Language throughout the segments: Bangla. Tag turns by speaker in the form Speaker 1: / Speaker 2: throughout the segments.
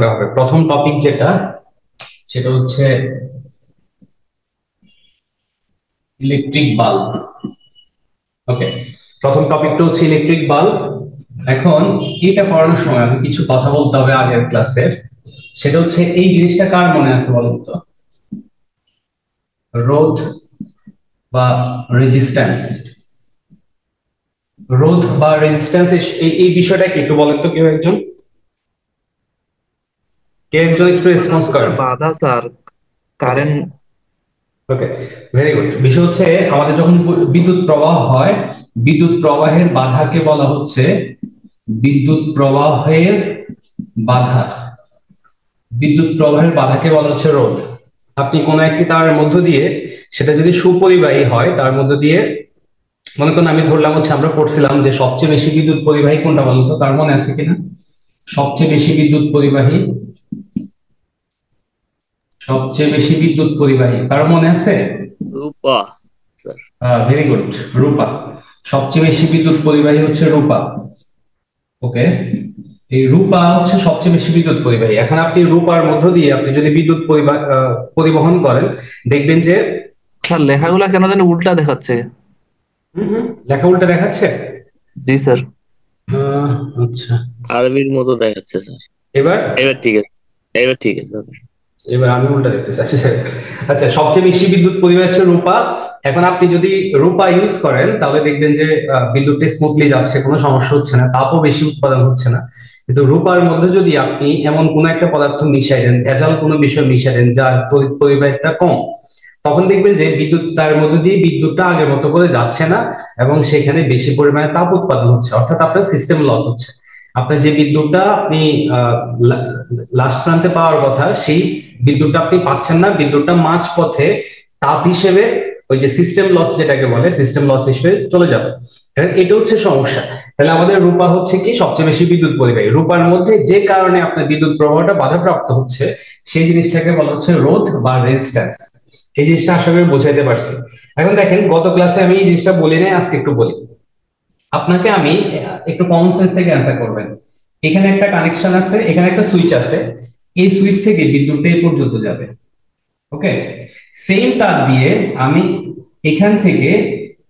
Speaker 1: হবে প্রথম টপিক যেটা সেটা হচ্ছে ইলেকট্রিক বাল্ব। ওকে, প্রথম টপিকটা হচ্ছে ইলেকট্রিক বাল্ব। এখন এটা পড়ানোর সময় আমি কিছু কথা বলতে হবে আগের ক্লাসের। সেটা হচ্ছে এই জিনিসটা কার মনে আছে বলুন তো? রোধ বা রেজিস্ট্যান্স। রোধ বা রেজিস্ট্যান্স এই এই বিষয়টা কি একটু বলেন তো, কেউ একজন, কে একজন একটু
Speaker 2: মানে
Speaker 1: রেসপন্স
Speaker 2: হচ্ছে স্যার
Speaker 1: করেন।
Speaker 2: বাধা স্যার
Speaker 1: ওকে,
Speaker 2: কারেন্ট।
Speaker 1: ওকে, ভেরি গুড। বিষয় হচ্ছে আমাদের যখন বিদ্যুৎ প্রবাহ হয়, বিদ্যুৎ প্রবাহের বাধাকে বলা হচ্ছে বিদ্যুৎ প্রবাহের বাধা। বিদ্যুৎ প্রবাহের বাধাকে বলা হচ্ছে রোধ। আপনি কোন একটি তারের মধ্য দিয়ে, সেটা যদি সুপরিবাহী হয় তার মধ্য দিয়ে, মনে করেন আমি ধরলাম হচ্ছে আমরা পড়ছিলাম যে সবচেয়ে বেশি বিদ্যুৎ পরিবাহী কোনটা বলতো, তার মনে আছে কিনা? সবচেয়ে বেশি বিদ্যুৎ পরিবাহী, সবচেয়ে বেশি বিদ্যুৎ পরিবাহী কার মনে আছে?
Speaker 2: রূপা স্যার।
Speaker 1: ভেরি গুড, রূপা। সবচেয়ে বেশি বিদ্যুৎ পরিবাহী হচ্ছে রূপা। ওকে, এই রূপা হচ্ছে সবচেয়ে বেশি বিদ্যুৎ পরিবাহী। এখন আপনি রূপার মধ্য দিয়ে আপনি যদি বিদ্যুৎ পরিবহন করেন, দেখবেন যে
Speaker 2: স্যার লেখাগুলা কেন জানি উল্টা দেখাচ্ছে।
Speaker 1: লেখা উল্টা দেখাচ্ছে।
Speaker 2: জি স্যার।
Speaker 1: আহ, আচ্ছা,
Speaker 2: আরবির মতো দেখাচ্ছে স্যার।
Speaker 1: এবার
Speaker 2: এবার ঠিক আছে, এবার ঠিক আছে স্যার।
Speaker 1: এবার আমি উল্টা দেখতেছি। আচ্ছা, আচ্ছা, সবচেয়ে বেশি বিদ্যুৎ পরিবাহী হচ্ছে রূপা। এখন আপনি যদি রূপা ইউজ করেন তাহলে দেখবেন যে বিদ্যুৎটা স্মুথলি যাচ্ছে, কোনো সমস্যা হচ্ছে না, তাপও বেশি উৎপাদন হচ্ছে না। কিন্তু রূপার মধ্যে যদি আপনি এমন কোন একটা পদার্থ মিশাই দেন, ভেজাল কোনো বিষয় মিশাই দেন যার তড়িৎ পরিবাহিতা কম, তখন দেখবেন যে বিদ্যুৎ তার মধ্যে দিয়ে বিদ্যুৎটা আগের মতো করে যাচ্ছে না, এবং সেখানে বেশি পরিমাণে তাপ উৎপাদন হচ্ছে, অর্থাৎ আপনার সিস্টেম লস হচ্ছে। আপনার যে বিদ্যুৎটা আপনি লাস্ট প্রান্তে পাওয়ার কথা, সেই বিদ্যুৎটা আপনি পাচ্ছেন না, বিদ্যুৎটা মাঝ পথে তাপ হিসেবে ওই যে সিস্টেম লস যেটাকে বলে, সিস্টেম লস হিসেবে চলে যাবে। এখন এটা হচ্ছে সমস্যা। তাহলে আমাদের রূপা হচ্ছে কি সবচেয়ে বেশি বিদ্যুৎ পরিবাহী। রূপার মধ্যে যে কারণে আপনার বিদ্যুৎ প্রবাহটা বাধাপ্রাপ্ত হচ্ছে, সেই জিনিসটাকে বলা হচ্ছে রোধ বা রেজিস্ট্যান্স। এই জিনিসটা আশা করি বোঝাইতে পারছি। এখন দেখেন, গত ক্লাসে আমি এই জিনিসটা বলি নাই, আজকে একটু বলি। আপনাকে আমি একটু কমন সেন্স থেকে অ্যান্সার করবেন। এখানে একটা কানেকশন আছে, এখানে একটা সুইচ আছে, এই সুইচ থেকে বিদ্যুৎটা এই পর্যন্ত যাবে। ওকে, সেম তার দিয়ে আমি এখান থেকে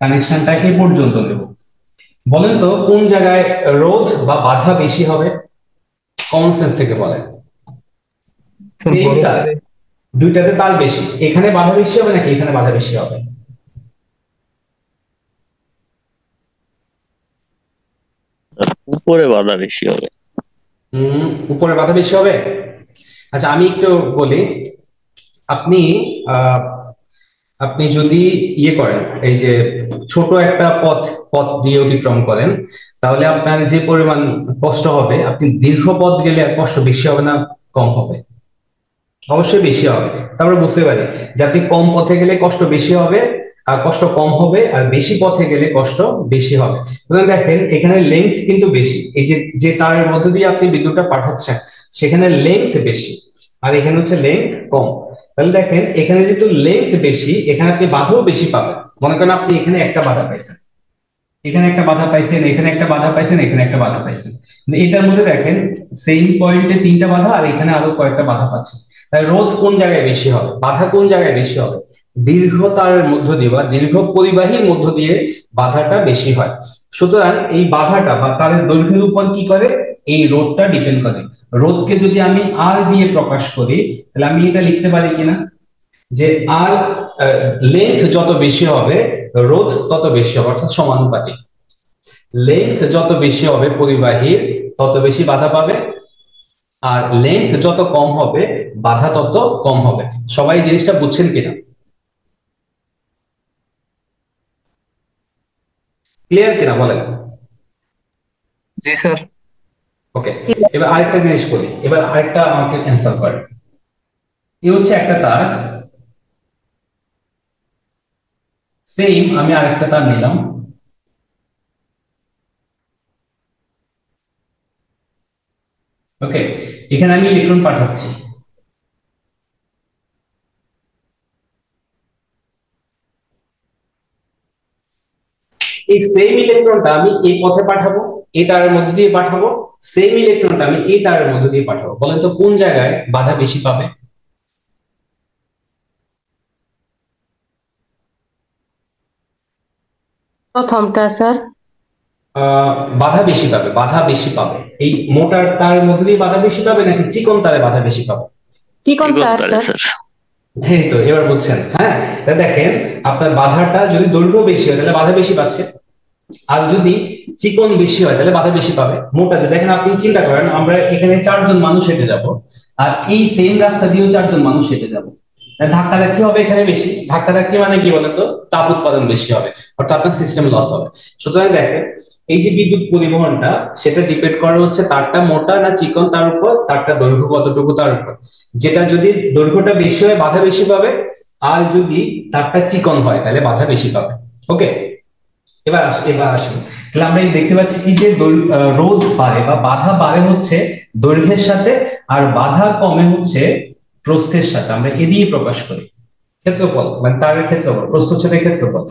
Speaker 1: কানেকশনটাকে এ পর্যন্ত নেব। বলেন তো কোন জায়গায় রোধ বা বাধা বেশি হবে? কমন সেন্স থেকে বলেন।
Speaker 2: স্যার
Speaker 1: সেম
Speaker 2: বড়
Speaker 1: তার,
Speaker 2: তারে।
Speaker 1: দুইটাতে তার বেশি, এখানে বাধা বেশি হবে নাকি এখানে বাধা বেশি হবে?
Speaker 2: উপরে বাধা বেশি হবে।
Speaker 1: উপরে বাধা বেশি হবে। আচ্ছা, আমি একটু বলি। আপনি আহ আপনি যদি ইয়ে করেন, এই যে ছোট একটা পথ পথ দিয়ে অতিক্রম করেন, তাহলে আপনার যে পরিমাণ কষ্ট হবে, আপনি দীর্ঘ পথ গেলে আর কষ্ট বেশি হবে না কম হবে? অবশ্যই বেশি হবে। তারপরে বুঝতে পারি যে আপনি কম পথে গেলে কষ্ট বেশি হবে, আর কষ্ট কম হবে, আর বেশি পথে গেলে কষ্ট বেশি হবে। সুতরাং দেখেন এখানে লেন্থ কিন্তু বেশি, এই যে যে তারের মধ্য দিয়ে আপনি বিদ্যুৎটা পাঠাচ্ছেন সেখানে লেন্থ বেশি, আর এখানে হচ্ছে লেন্থ কম। তাহলে দেখেন এখানে যেহেতু লেন্থ বেশি, এখানে আপনি বাধাও বেশি পাবেন। মনে করেন আপনি এখানে একটা বাধা পাইছেন, এখানে একটা বাধা পাইছেন, এখানে একটা বাধা পাইছেন, এখানে একটা বাধা পাইছেন। কিন্তু এটার মধ্যে দেখেন সেম পয়েন্টে তিনটা বাধা, আর এখানে আরো কয়েকটা বাধা পাচ্ছেন। তাই রোধ কোন জায়গায় বেশি হবে, বাধা কোন জায়গায় বেশি হবে? দীর্ঘ তারের মধ্য দিয়ে বা দীর্ঘ পরিবাহীর মধ্য দিয়ে বাধাটা বেশি হয়। সুতরাং এই বাধাটা বা তারের দৈর্ঘ্যের উপর কি করে, এই রোধটা ডিপেন্ড করে। রোধকে যদি আমি আর দিয়ে প্রকাশ করি, তাহলে আমি এটা লিখতে পারি কিনা যে আর লেন্থ যত বেশি হবে রোধ তত বেশি হবে, অর্থাৎ সমানুপাতিক। লেন্থ যত বেশি হবে পরিবাহীর, তত বেশি বাধা পাবে, আর লেন্থ যত কম হবে বাধা তত কম হবে। সবাই জিনিসটা বুঝছেন কিনা? ক্লিয়ার কিনা বলেন।
Speaker 2: জি স্যার।
Speaker 1: ওকে, এবার আরেকটা জিনিস বলি, এবার আরেকটা আমাকে অ্যান্সার করে। এই হচ্ছে একটা তার, সেম আমি আরেকটা তার নিলাম। ওকে, এখানে আমি ইলেকট্রন পাঠাচ্ছি। এই সেম ইলেকট্রনটা আমি এই পথে পাঠাবো, এই তারের মধ্যে দিয়ে পাঠাবো, সেম ইলেকট্রনটা আমি এই তারের মধ্যে দিয়ে পাঠাবো। বলেন তো কোন জায়গায় বাধা বেশি পাবে?
Speaker 3: প্রথমটা স্যার।
Speaker 1: বাধা বেশি পাবে, বাধা বেশি পাবে এই মোটার তারের মধ্যে দিয়ে বাধা বেশি পাবে নাকি চিকন তারে বাধা বেশি পাবে?
Speaker 3: চিকন তার স্যার।
Speaker 1: হ্যাঁ তো এবার বুঝছেন। হ্যাঁ তা দেখেন আপনার বাধাটা যদি দৈর্ঘ্য বেশি হয় তাহলে বাধা বেশি পাচ্ছে, আর যদি চিকন বেশি হয় তাহলে বাধা বেশি পাবে। মোটা যে দেখেন আপনি চিন্তা করেন আমরা এখানে 4 জন মানুষ হেঁটে যাব, আর এই সেম রাস্তা দিয়েও 4 জন মানুষ হেঁটে যাব, ধাক্কা ধাক্কি হবে এখানে বেশি। ধাক্কা ধাক্কি মানে কি বলতো, তাপ উৎপাদন বেশি হবে, অর্থাৎ আপনার সিস্টেম লস হবে। সুতরাং দেখেন এই যে বিদ্যুৎ পরিবহনটা সেটা ডিপেন্ড করে হচ্ছে তারটা মোটা না চিকন তার উপর, তারটা দৈর্ঘ্য কতটুকু তার উপর। যেটা যদি দৈর্ঘ্যটা বেশি হয় বাধা বেশি পাবে, আর যদি তারটা চিকন হয় তাহলে বাধা বেশি পাবে। ওকে, এবার আসুন তাহলে আমরা এই দেখতে পাচ্ছি কি যে রোধ বাড়ে বা বাধা বাড়ে হচ্ছে দৈর্ঘ্যের সাথে, আর বাধা কমে হচ্ছে প্রস্থের সাথে। আমরা এ দিয়ে প্রকাশ করি ক্ষেত্রফল, মানে তারের ক্ষেত্রফল, প্রস্থচ্ছেদের ক্ষেত্রফল।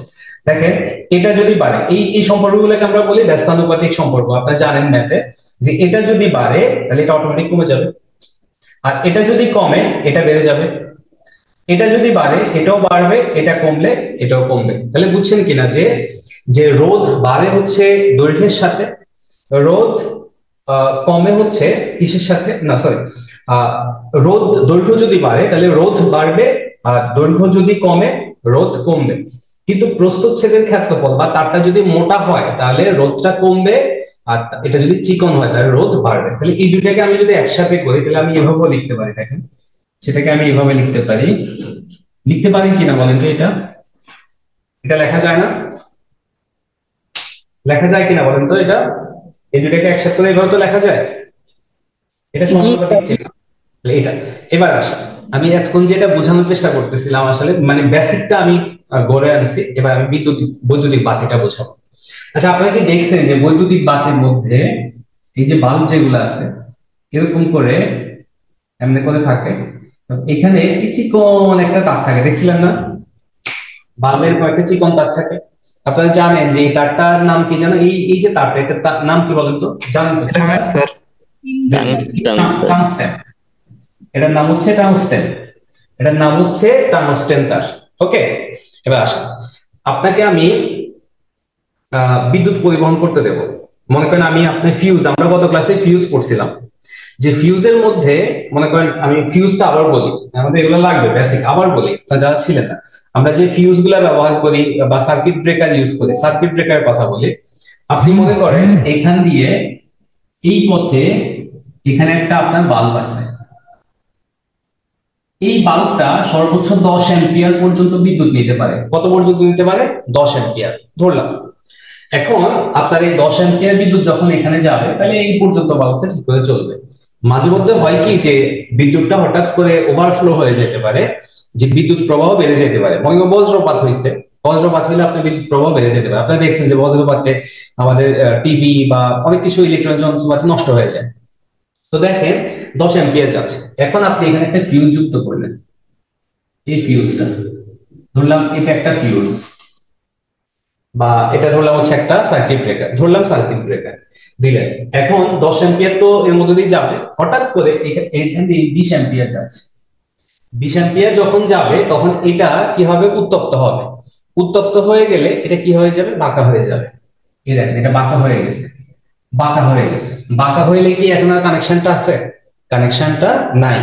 Speaker 1: দেখেন এটা যদি বাড়ে, এই সম্পর্কগুলোকে আমরা বলি ব্যস্তানুপাতিক সম্পর্ক। আপনারা জানেন ম্যাথে যে এটা যদি বাড়ে তাহলে এটা অটোমেটিক কমে যাবে, আর এটা যদি কমে এটা বেড়ে যাবে। এটা যদি বাড়ে এটাও বাড়বে, এটা কমলে এটাও কমবে। তাহলে বুঝছেন কিনা যে যে রোধ বাড়ে হচ্ছে দৈর্ঘ্যের সাথে, রোধ কমে হচ্ছে কিসের সাথে, না সরি, রোধ দৈর্ঘ্য যদি বাড়ে তাহলে রোধ বাড়বে, আর দৈর্ঘ্য যদি কমে রোধ কমবে। কিন্তু প্রস্থচ্ছেদের ক্ষেত্রফল বা তারটা যদি মোটা হয় তাহলে রোধটা কমবে, আর এটা যদি চিকন হয় তাহলে রোধ বাড়বে। তাহলে এই দুটাকে আমি যদি একসাথে করি তাহলে আমি এভাবে লিখতে পারি। দেখেন সেটাকে আমি এভাবে লিখতে পারি, লিখতে পারি কিনা বলেন তো? এটা এটা লেখা যায় না? লেখা যায় কিনা বলেন তো? এটা এই দুটাকে একসাথে করে এভাবে তো লেখা যায়। এটা সমানুপাতিক চিহ্ন। এটা এবার আসা, আমি এতক্ষণ যেটা বোঝানোর চেষ্টা করতেছিলাম আসলে মানে বেসিকটা আমি গড়ে আনছি, এবার আমি বৈদ্যুতিক বাতিটা বোঝাবো। আচ্ছা আপনারা কি দেখছেন যে বৈদ্যুতিক বাতির মধ্যে এই যে বাল্ব যেগুলো আছে এরকম করে এমনি করে থাকে, এখানে এই চিকন একটা তার থাকে, দেখছিলেন না? বাল্বের কয়েকটা চিকন তার থাকে। আপনারা জানেন যে এই তারটার নাম কি জানো? এই যে তারটা, এটা নাম কি বলেন তো? জানেন তো?
Speaker 2: Sir
Speaker 1: tungsten. এটার নাম হচ্ছে টাংস্টেন, এটার নাম হচ্ছে টাংস্টেন তার। ওকে, এবার আসুন আপনাকে আমি বিদ্যুৎ পরিবহন করতে দেব। মনে করেন আমি আপনি ফিউজ, আমরা গত ক্লাসে ফিউজ পড়ছিলাম, যে ফিউজের মধ্যে মনে করেন আমি ফিউজটা আবার বলি, আমাদের এগুলো লাগবে বেসিক, আবার বলি যারা ছিলেন না। আমরা যে ফিউজ গুলা ব্যবহার করি বা সার্কিট ব্রেকার ইউজ করি, সার্কিট ব্রেকারের কথা বলি। আপনি মনে করেন এখান দিয়ে এই পথে এখানে একটা আপনার বাল্ব আছে, এই বাল্বটা সর্বোচ্চ 10 অ্যাম্পিয়ার পর্যন্ত বিদ্যুৎ নিতে পারে। কত পর্যন্ত নিতে পারে? 10 অ্যাম্পিয়ার ধরলাম। এখন আপনার এই 10 অ্যাম্পিয়ার বিদ্যুৎ যখন এখানে যাবে তাহলে এই পর্যন্ত বাল্বটা ঠিক করে চলবে। মাঝে মধ্যে হয় কি যে বিদ্যুৎটা হঠাৎ করে ওভারফ্লো হয়ে যেতে পারে, যে বিদ্যুৎ প্রবাহ বেড়ে যেতে পারে। মনে করেন বজ্রপাত হয়েছে, বজ্রপাত হলে আপনার বিদ্যুৎ প্রবাহ বেড়ে যেতে পারে। আপনারা দেখছেন যে বজ্রপাতে আমাদের টিভি বা অনেক কিছু ইলেকট্রনিক যন্ত্রপাতি নষ্ট হয়ে যায়। তো দেখেন 10 অ্যাম্পিয়ার যাচ্ছে, এখন আপনি এখানে একটা ফিউজ যুক্ত করলেন। এই ফিউজটা ধরলাম এটা একটা ফিউজ, বা এটা ধরলাম হচ্ছে একটা সার্কিট ব্রেকার, ধরলাম সার্কিট ব্রেকার দিলেন। এখন 10 অ্যাম্পিয়ার তো এর মধ্যে দিয়ে যাবে, হঠাৎ করে এখান দিয়ে 20 অ্যাম্পিয়ার যাচ্ছে। 20 অ্যাম্পিয়ার যখন যাবে তখন এটা কি হবে? উত্তপ্ত হবে। উত্তপ্ত হয়ে গেলে এটা কি হয়ে যাবে? বাঁকা হয়ে যাবে। এই দেখেন এটা বাঁকা হয়ে গেছে, বাঁকা হয়ে গেছে। বাঁকা হইলে কি এখন আর কানেকশনটা আছে? কানেকশনটা নাই।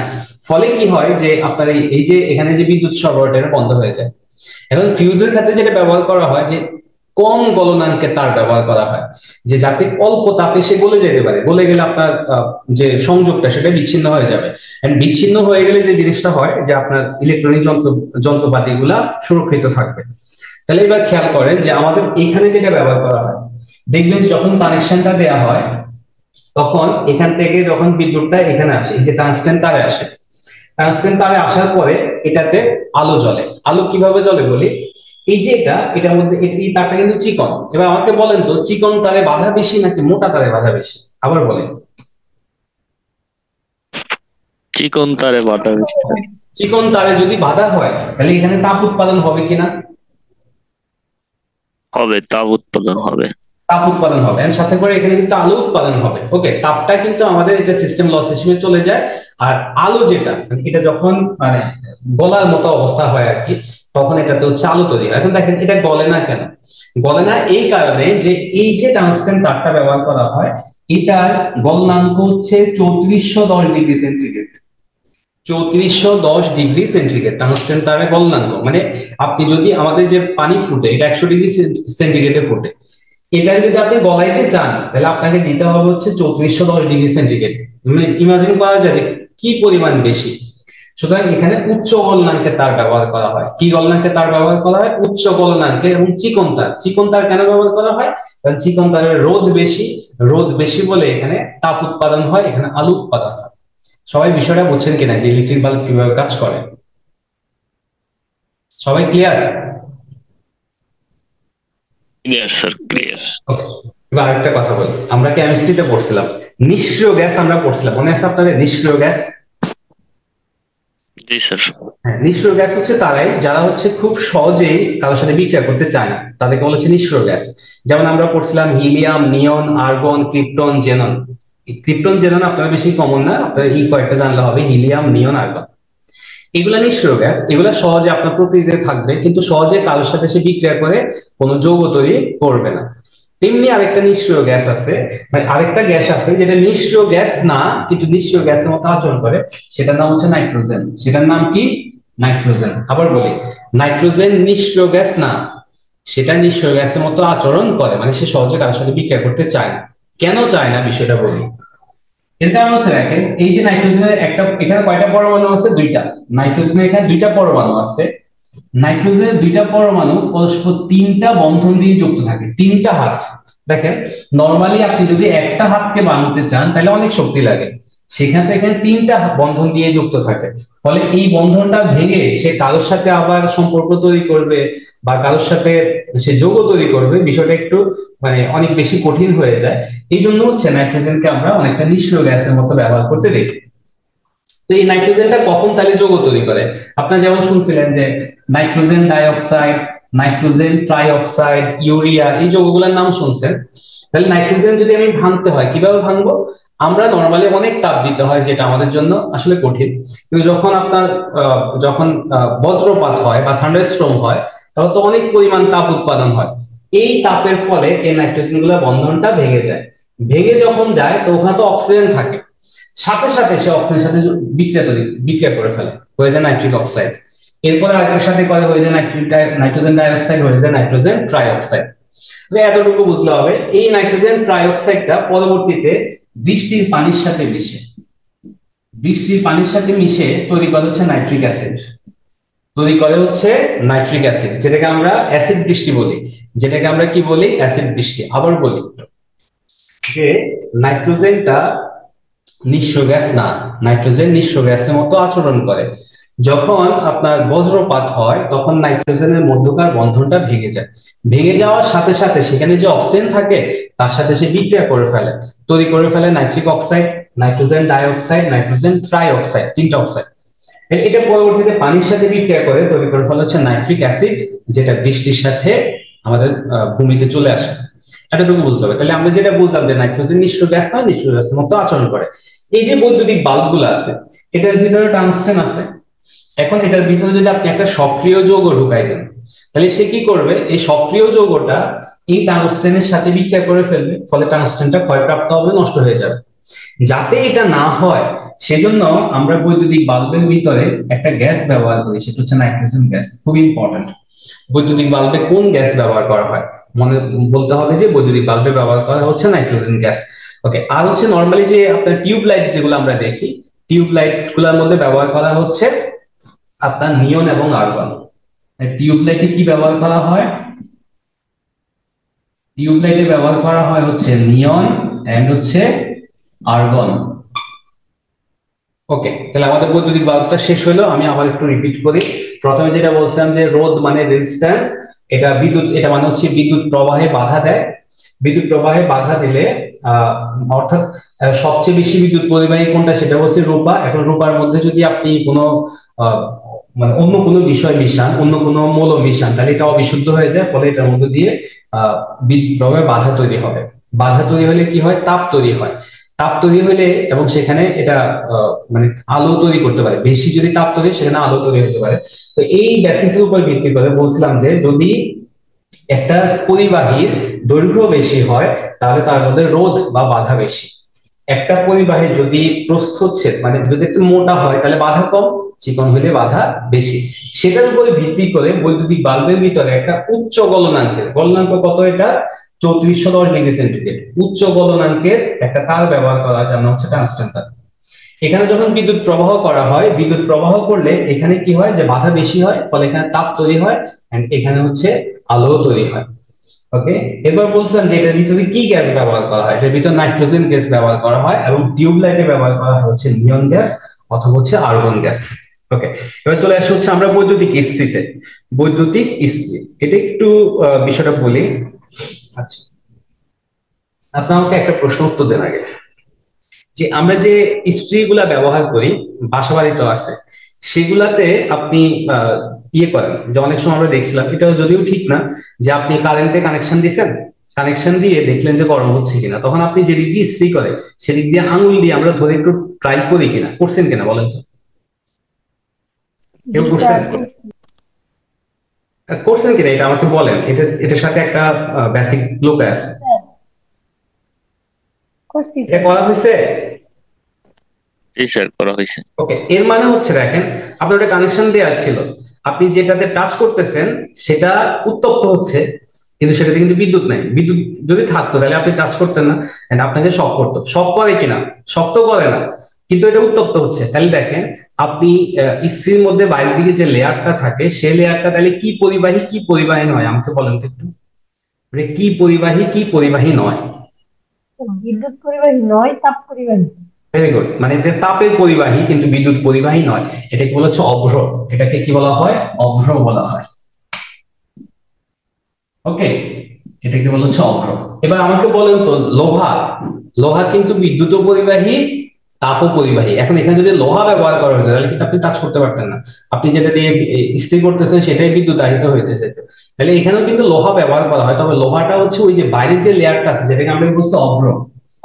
Speaker 1: ফলে কি হয় যে আপনার এই যে এখানে যে বিদ্যুৎ সরবরাহটা বন্ধ হয়ে যায়। এখন ফিউজের ক্ষেত্রে যেটা ব্যবহার করা হয় যে কম গলনাঙ্কের তার ব্যবহার করা হয়, যে যাতে অল্প তাপে সে গলে যেতে পারে। গলে গেলে আপনার যে সংযোগটা সেটা বিচ্ছিন্ন হয়ে যাবে। এন্ড বিচ্ছিন্ন হয়ে গেলে যে জিনিসটা হয় যে আপনার ইলেকট্রনিক যন্ত্রপাতি গুলা সুরক্ষিত থাকবে। তাহলে এবার খেয়াল করেন যে আমাদের এখানে যেটা ব্যবহার করা হয়, দেখবেন যখন কানেকশনটা দেয়া হয় তখন এখান থেকে যখন বিদ্যুৎটা এখানে আসে, এই যে টংস্টেন তারে আসে, টংস্টেন তারে আসার পরে এটাতে আলো জ্বলে। আলো কিভাবে জ্বলে বলি, এই যে এটার মধ্যে এই তারটা কিন্তু চিকন। এবার আমাকে বলেন তো চিকন তারে বাধা বেশি নাকি মোটা তারে বাধা বেশি? আবার বলেন।
Speaker 2: চিকন তারে বাটা বেশি।
Speaker 1: চিকন তারে যদি বাধা হয় তাহলে এখানে তাপ উৎপাদন হবে কিনা?
Speaker 2: হবে, তাপ উৎপাদন হবে।
Speaker 1: তাপ উৎপাদন হবে, এর সাথে করে এখানে কিন্তু আলো উৎপাদন হবে। ওকে, তাপটা কিন্তু আমাদের এটা সিস্টেম লস হিসেবে চলে যায়। আর আলো যেটা, এটা যখন মানে গলার মতো অবস্থা হয় আর কি, তখন এটাতে হচ্ছে আলো তৈরি হয়। এখন দেখেন এটা গলে না কেন? গলে না এই কারণে যে এই যে টাংস্টেন তারটা ব্যবহার করা হয়, এটার গলনাঙ্ক হচ্ছে 3410 degree centigrade. 3410 degree centigrade tungsten তারের গলনাঙ্ক। মানে আপনি যদি আমাদের যে পানি ফুটে এটা 100 ডিগ্রি সেন্টিগ্রেডে ফুটে, এটা যদি আপনি গলাইতে চান তাহলে আপনাকে দিতে হবে হচ্ছে 3410 ডিগ্রি সেন্টিগ্রেড। মানে ইমাজিন করা যায় যে কি পরিমাণ বেশি। সুতরাং এখানে উচ্চ গলনাঙ্কের তার ব্যবহার করা হয়। কি গলনাঙ্কের তার ব্যবহার করা হয়? উচ্চ গলনাঙ্কের এবং চিকন তার। চিকন তার কেন ব্যবহার করা হয়? কারণ চিকন তারের রোধ বেশি, রোধ বেশি বলে এখানে তাপ উৎপাদন হয়, এখানে আলো উৎপাদন হয়। সবাই বিষয়টা বুঝছেন কিনা যে ইলেকট্রিক বাল্ব কিভাবে কাজ করে? সবাই clear?
Speaker 2: Clear sir, clear.
Speaker 1: Okay, এবার আরেকটা কথা বলি। আমরা কেমিস্ট্রিতে পড়ছিলাম নিষ্ক্রিয় গ্যাস, আমরা পড়ছিলাম, মনে আছে আপনাদের নিষ্ক্রিয় গ্যাস?
Speaker 2: জি স্যার।
Speaker 1: হ্যাঁ, নিষ্ক্রিয় গ্যাস হচ্ছে তারাই যারা হচ্ছে খুব সহজেই কারোর সাথে বিক্রিয়া করতে চায় না, তাদেরকে বলা হচ্ছে নিষ্ক্রিয় গ্যাস। যেমন আমরা পড়ছিলাম helium, neon, argon, krypton, xenon. Krypton, xenon আপনারা বেশি কমন না, আপনারা এই কয়েকটা জানলে হবে, হিলিয়াম, নিয়ন, আর্গন। এগুলা নিষ্ক্রিয় গ্যাস, এগুলা সহজে আপনার প্রকৃতিতে থাকবে কিন্তু সহজে কারোর সাথে সে বিক্রিয়া করে কোনো যৌগ তৈরি করবে না। তেমনি আরেকটা নিষ্ক্রিয় গ্যাস আছে, মানে আরেকটা গ্যাস আছে যেটা নিষ্ক্রিয় গ্যাস না কিন্তু নিষ্ক্রিয় গ্যাসের মতো আচরণ করে, সেটার নাম হচ্ছে নাইট্রোজেন। সেটার নাম কি? নাইট্রোজেন। আবার বলি, নাইট্রোজেন নিষ্ক্রিয় গ্যাস না, সেটা নিষ্ক্রিয় গ্যাসের মতো আচরণ করে, মানে সে সহজে কারোর সাথে বিক্রিয়া করতে চায় না। কেন চায় না বিষয়টা বলি। এর কারণ হচ্ছে দেখেন, এই যে নাইট্রোজেনের একটা এখানে কয়টা পরমাণু আছে? দুইটা। নাইট্রোজেনের এখানে দুইটা পরমাণু আছে। নাইট্রোজেনের দুইটা পরমাণু পরস্পর তিনটা বন্ধন দিয়ে যুক্ত থাকে, তিনটা হাত। দেখেন নরমালি আপনি যদি একটা হাতকে বাঁধতে চান তাহলে অনেক শক্তি লাগে, সেখানে এখানে তিনটা বন্ধন দিয়ে যুক্ত থাকে। ফলে এই বন্ধনটা ভেঙে সে কারোর সাথে আবার সম্পর্ক তৈরি করবে বা কারোর সাথে সে যৌগ তৈরি করবে, বিষয়টা একটু মানে অনেক বেশি কঠিন হয়ে যায়। এই জন্য হচ্ছে নাইট্রোজেনকে আমরা অনেকটা নিষ্ক্রিয় গ্যাসের মতো ব্যবহার করতে দেখি। তো এই নাইট্রোজেনটা কখন তাহলে যৌগ তৈরি করে? আপনারা যেমন শুনছিলেন যে nitrogen dioxide, nitrogen trioxide, urea, এই যৌগগুলোর নাম শুনছেন। তাহলে নাইট্রোজেন যদি আমি ভাঙতে হয় কিভাবে ভাঙবো? আমরা নরমালি অনেক তাপ দিতে হয়, যেটা আমাদের জন্য আসলে কঠিন। কিন্তু যখন আপনার যখন বজ্রপাত হয় বা থান্ডারস্টর্ম হয়, তখন তো অনেক পরিমাণ তাপ উৎপাদন হয়। এই তাপের ফলে এই নাইট্রোজেন গুলোর বন্ধনটা ভেঙে যায়। ভেঙে যখন যায় তো ওখানে তো অক্সিজেন থাকে, সাথে সাথে সে অক্সিজেনের সাথে বিক্রিয়া করে ফেলে, হয়ে যায় নাইট্রিক অক্সাইড। এরপরে আরেকটার সাথে করে হয়ে যায় নাইট্রোজেন ডাইঅক্সাইড, হয়ে যায় নাইট্রোজেন ট্রাইঅক্সাইড। এতটুকু বুঝলে হবে। এই নাইট্রোজেন ট্রাইঅক্সাইডটা পরবর্তীতে বৃষ্টির পানির সাথে মিশে, বৃষ্টির পানির সাথে মিশে তৈরি করে হচ্ছে নাইট্রিক অ্যাসিড। তৈরি করে হচ্ছে নাইট্রিক অ্যাসিড, যেটাকে আমরা অ্যাসিড বৃষ্টি বলি। যেটাকে আমরা কি বলি? অ্যাসিড বৃষ্টি। আবার বলি যে নাইট্রোজেনটা নিঃস্ব গ্যাস না, নাইট্রোজেন নিঃস্ব গ্যাসের মতো আচরণ করে। যখন আপনার বজ্রপাত হয় তখন নাইট্রোজেনের মধ্যকার বন্ধনটা ভেঙে যায়। ভেঙে যাওয়ার সাথে সাথে সেখানে যে অক্সিজেন থাকে তার সাথে সে বিক্রিয়া করে ফেলে, তৈরি করে ফেলে nitric oxide, nitrogen dioxide, nitrogen trioxide, তিনটা অক্সাইড। এটা পরবর্তীতে পানির সাথে বিক্রিয়া করে তৈরি করে ফেলা হচ্ছে নাইট্রিক অ্যাসিড, যেটা বৃষ্টির সাথে আমাদের ভূমিতে চলে আসে। এতটুকু বুঝতে হবে। তাহলে আমরা যেটা বুঝলাম যে নাইট্রোজেন নিঃস্ব গ্যাস না, নিঃস্ব গ্যাসের মতো আচরণ করে। এই যে বৈদ্যুতিক বাল্ব গুলো আছে, এটার ভিতরে টাংস্টেন আছে। এখন এটার ভিতরে যদি আপনি একটা সক্রিয় যৌগ ঢুকাই দেন, তাহলে সে কি করবে? এই সক্রিয় যৌগটা এই টাংস্টেনের সাথে বিক্রিয়া করে ফেলবে, ফলে টাংস্টেনটা ক্ষয়প্রাপ্ত হবে, নষ্ট হয়ে যাবে। যাতে এটা না হয় সেজন্য আমরা বৈদ্যুতিক বাল্বের ভিতরে একটা গ্যাস ব্যবহার করি, সেটা হচ্ছে নাইট্রোজেন গ্যাস। খুব ইম্পর্টেন্ট। বৈদ্যুতিক বাল্বে কোন গ্যাস ব্যবহার করা হয়? মনে বলতে হবে যে বৈদ্যুতিক বাল্বে ব্যবহার করা হচ্ছে নাইট্রোজেন গ্যাস। ওকে, আর হচ্ছে নরমালি যে আপনার টিউব লাইট যেগুলো আমরা দেখি, টিউব লাইট গুলোর মধ্যে ব্যবহার করা হচ্ছে আপনার নিয়ন এবং আর্গন। টিউব লাইটে কি ব্যবহার করা হয়? টিউব লাইটে ব্যবহার করা হয় হচ্ছে নিয়ন এন্ড হচ্ছে আর্গন। ওকে, তাহলে আমাদের বৈদ্যুতিক বাল্বটা শেষ হলো। আমি আবার একটু রিপিট করি। প্রথমে যেটা বলছিলাম যে রোধ মানে রেজিস্ট্যান্স, এটা বিদ্যুৎ, এটা মানে হচ্ছে বিদ্যুৎ প্রবাহে বাধা দেয়। বিদ্যুৎ প্রবাহে বাধা দিলে অর্থাৎ সবচেয়ে বেশি বিদ্যুৎ পরিবাহী কোনটা সেটা হচ্ছে রূপা। এখন রূপার মধ্যে যদি আপনি কোনো আহ, মানে অন্য কোনো বিষয় মিশান, অন্য কোনো মৌল মিশান, তাহলে এটা অবিশুদ্ধ হয়ে যায়, ফলে এটার মধ্যে দিয়ে বিদ্যুৎ প্রবাহে বাধা তৈরি হবে। বাধা তৈরি হলে কি হয়? তাপ তৈরি হয়। তাপ তৈরি হলে এবং সেখানে এটা মানে আলো তৈরি করতে পারে, বেশি যদি তাপ তৈরি হয়, সেখানে আলো তৈরি হতে পারে। তো এই বেসিসের উপর ভিত্তি করে বলছিলাম যে যদি একটা পরিবাহীর দৈর্ঘ্য বেশি হয় তাহলে তার মধ্যে রোধ বা বাধা বেশি। একটা পরিবাহী যদি প্রস্থচ্ছেদ মানে যদি একটু মোটা হয় তাহলে বাধা কম, চিকন হলে বাধা বেশি। সেটার উপরে ভিত্তি করে বৈদ্যুতিক বাল্বের ভিতরে একটা উচ্চ গলনাঙ্কের, গলনাঙ্ক কত? এটা 3410 ডিগ্রি সেন্টিগ্রেড উচ্চ গলনাঙ্কের একটা তার ব্যবহার করা, যার নাম হচ্ছে টাংস্টেন তার। এখানে যখন বিদ্যুৎ প্রবাহ করা হয়, বিদ্যুৎ প্রবাহ করলে এখানে কি হয়? যে বাধা বেশি হয়, ফলে এখানে তাপ তৈরি হয়, এন্ড এখানে হচ্ছে আলো তৈরি হয়। ওকে, এবার বলছিলাম যে এটার ভিতরে কি গ্যাস ব্যবহার করা হয়। এটার ভিতরে নাইট্রোজেন গ্যাস ব্যবহার করা হয় এবং টিউব লাইটে ব্যবহার করা হয় হচ্ছে নিয়ন গ্যাস অথবা হচ্ছে আর্গন গ্যাস। ওকে, এবার চলে আসে হচ্ছে আমরা বৈদ্যুতিক ইস্ত্রিতে। বৈদ্যুতিক ইস্ত্রি, এটা একটু বিষয়টা বলি। আচ্ছা, আপনি আমাকে একটা প্রশ্ন উত্তর দেন আগে, যে আমরা যে ইস্ত্রিগুলা ব্যবহার করি বাসা বাড়িতে আছে, সেগুলাতে আপনি ইয়ে করেন যে অনেক সময় আমরা দেখছিলাম, এটা যদিও ঠিক না, যে আপনি কারেন্টে কানেকশন দিয়েছেন, কানেকশন দিয়ে দেখলেন যে গরম হচ্ছে কিনা, তখন আপনি যেদিক দিয়ে ইস্ত্রি করে সেদিক দিয়ে আঙুল দিয়ে আমরা ধরে একটু ট্রাই করি কিনা, করছেন কিনা বলেন তো? কেউ করছেন? করছেন কিনা এটা আমাকে বলেন, এটা এটার সাথে একটা বেসিক লোক আছে, এটা করা হয়েছে?
Speaker 2: জি স্যার, করা হয়েছে।
Speaker 1: ওকে, এর মানে হচ্ছে দেখেন, আপনার একটা কানেকশন দেওয়া ছিল, আপনি যেটাতে টাচ করতেছেন সেটা উত্তপ্ত হচ্ছে, কিন্তু সেটাতে কিন্তু বিদ্যুৎ নাই। বিদ্যুৎ যদি থাকতো তাহলে আপনি টাচ করতেন না, and আপনাকে শক করতো। শক করে কিনা? শক তো করে না, কিন্তু এটা উত্তপ্ত হচ্ছে। তাহলে দেখেন, আপনি ইস্ত্রির মধ্যে বাইরের দিকে যে লেয়ারটা থাকে, সেই লেয়ারটা তাহলে কি পরিবাহী কি পরিবাহী নয়, আমাকে বলেন তো একটু। মানে কি পরিবাহী কি পরিবাহী নয়?
Speaker 4: বিদ্যুৎ পরিবাহী নয়, তাপ পরিবাহী।
Speaker 1: ভেরি গুড, মানে এটা তাপের পরিবাহী কিন্তু বিদ্যুৎ পরিবাহী নয়। এটাকে বলা হচ্ছে অভ্র। এটাকে কি বলা হয়? অভ্র বলা হয়। ওকে, এটাকে বলা হচ্ছে অভ্র। এবার আমাকে বলেন তো, লোহা, লোহা কিন্তু বিদ্যুৎ পরিবাহী, তাপও পরিবাহী। এখন এখানে যদি লোহা ব্যবহার করা হতো তাহলে কিন্তু আপনি টাচ করতে পারতেন না, আপনি যেটা দিয়ে ইস্ত্রি করতেছেন সেটাই বিদ্যুৎ আহিত হইতেছে। তাহলে এখানেও কিন্তু লোহা ব্যবহার করা হয়, তবে লোহাটা হচ্ছে ওই যে বাইরের যে লেয়ারটা আছে যেটাকে আমরা বলছি অভ্র,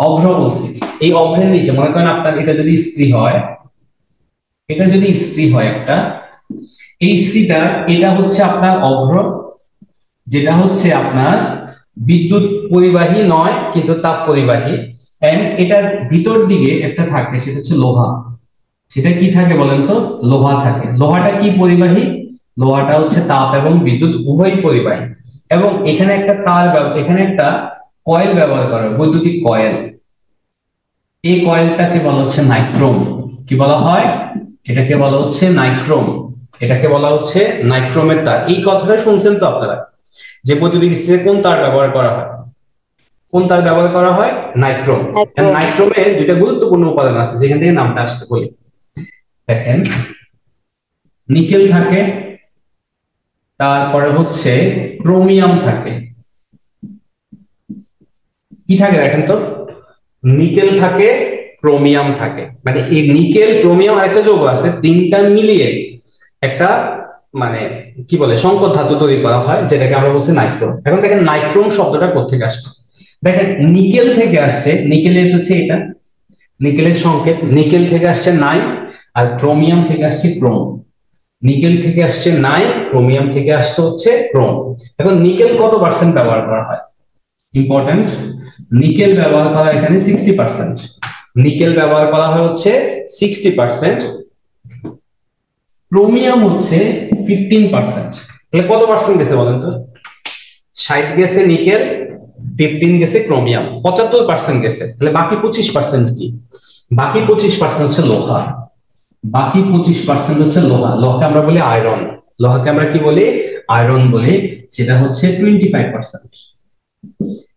Speaker 1: অভ্র বলছি। এই অভ্রের নিচে মনে করেন আপনার এটা যদি ইস্ত্রি হয়, এটা যদি ইস্ত্রি হয় একটা, এই ইস্ত্রিটা এটা হচ্ছে আপনার অভ্র, যেটা হচ্ছে আপনার বিদ্যুৎ পরিবাহী নয় কিন্তু তাপ পরিবাহী। এন্ড এটার ভিতর দিকে একটা থাকে, সেটা হচ্ছে লোহা। সেটা কি থাকে বলেন তো? লোহা থাকে। লোহাটা কি পরিবাহী? লোহাটা হচ্ছে তাপ এবং বিদ্যুৎ উভয় পরিবাহী। এবং এখানে একটা তার, এখানে একটা কয়েল ব্যবহার করা হয়, বৈদ্যুতিক কয়েল। এই কয়েলটাকে বলা হচ্ছে নাইক্রোম। কি বলা হয়? এটাকে বলা হচ্ছে নাইক্রোম। এটাকে বলা হচ্ছে নাইক্রোমের তার। এই কথাটা শুনছেন তো আপনারা, যে বৈদ্যুতিক ইস্ত্রিতে কোন তার ব্যবহার করা হয়? কোন তার ব্যবহার করা হয়? নাইক্রোম। নাইক্রোমে দুইটা গুরুত্বপূর্ণ উপাদান আছে যেখান থেকে নামটা আসছে বলি। দেখেন, নিকেল থাকে, তারপরে হচ্ছে ক্রোমিয়াম থাকে। কি থাকে দেখেন তো? নিকেল থাকে, ক্রোমিয়াম থাকে। মানে এই নিকেল, ক্রোমিয়াম আর একটা যৌগ আছে, তিনটা মিলিয়ে একটা মানে কি বলে সংকর ধাতু তৈরি করা হয়, যেটাকে আমরা বলছি নাইক্রোম। এখন দেখেন নাইক্রোম শব্দটা কোথেকে আসছে? দেখেন, নিকেল থেকে আসছে, নিকেলের হচ্ছে এটা নিকেলের সংকেত, নিকেল থেকে আসছে নাই, আর ক্রোমিয়াম থেকে আসছে ক্রোম। নিকেল থেকে আসছে নাই, ক্রোমিয়াম থেকে আসছে হচ্ছে ক্রোম। এখন নিকেল কত পার্সেন্ট ব্যবহার করা হয়? ইম্পর্টেন্ট, নিকেল ব্যবহার করা এখানে 60%। নিকেল ব্যবহার করা হয় হচ্ছে 60%, ক্রোমিয়াম হচ্ছে 15%। তাহলে কত পার্সেন্ট গেছে বলেন তো? 60 গেছে নিকেল, 15 গেছে ক্রোমিয়াম, 75% গেছে। তাহলে বাকি 25% কি? বাকি 25% হচ্ছে লোহা। বাকি 25% হচ্ছে লোহা। লোহাকে আমরা বলি আয়রন। লোহাকে আমরা কি বলি? আয়রন বলি। সেটা হচ্ছে 25%।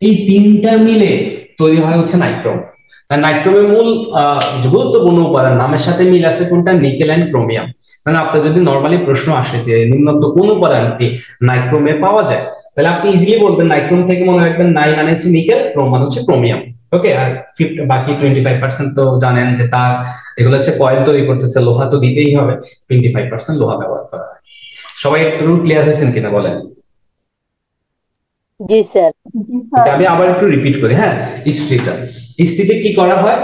Speaker 1: এই তিনটা মিলে তৈরি হয় হচ্ছে নাইট্রোম। নাইট্রোমের মূল গুরুত্বপূর্ণ উপাদান নামের সাথে মিল আছে কোনটা? Nickel and chromium. মানে আপনার যদি নরমালি প্রশ্ন আসে যে নিম্নোক্ত কোন উপাদানটি নাইট্রোমে পাওয়া যায়, তাহলে আপনি ইজিলি বলবেন নাইট্রোম থেকে মনে রাখবেন নাই মানে হচ্ছে নিকেল, ক্রোম মানে হচ্ছে ক্রোমিয়াম। ওকে, আর বাকি 25% তো জানেন যে তার, এগুলো হচ্ছে কয়েল তৈরি করতেছে, লোহা তো দিতেই হবে, 25% লোহা ব্যবহার করা হয়। সবাই একটু ক্লিয়ার হয়েছেন কিনা বলেন?
Speaker 3: জি স্যার।
Speaker 4: জি স্যার।
Speaker 1: আমি আবার একটু রিপিট করি, হ্যাঁ। ইস্ত্রিটা, ইস্ত্রিতে কি করা হয়,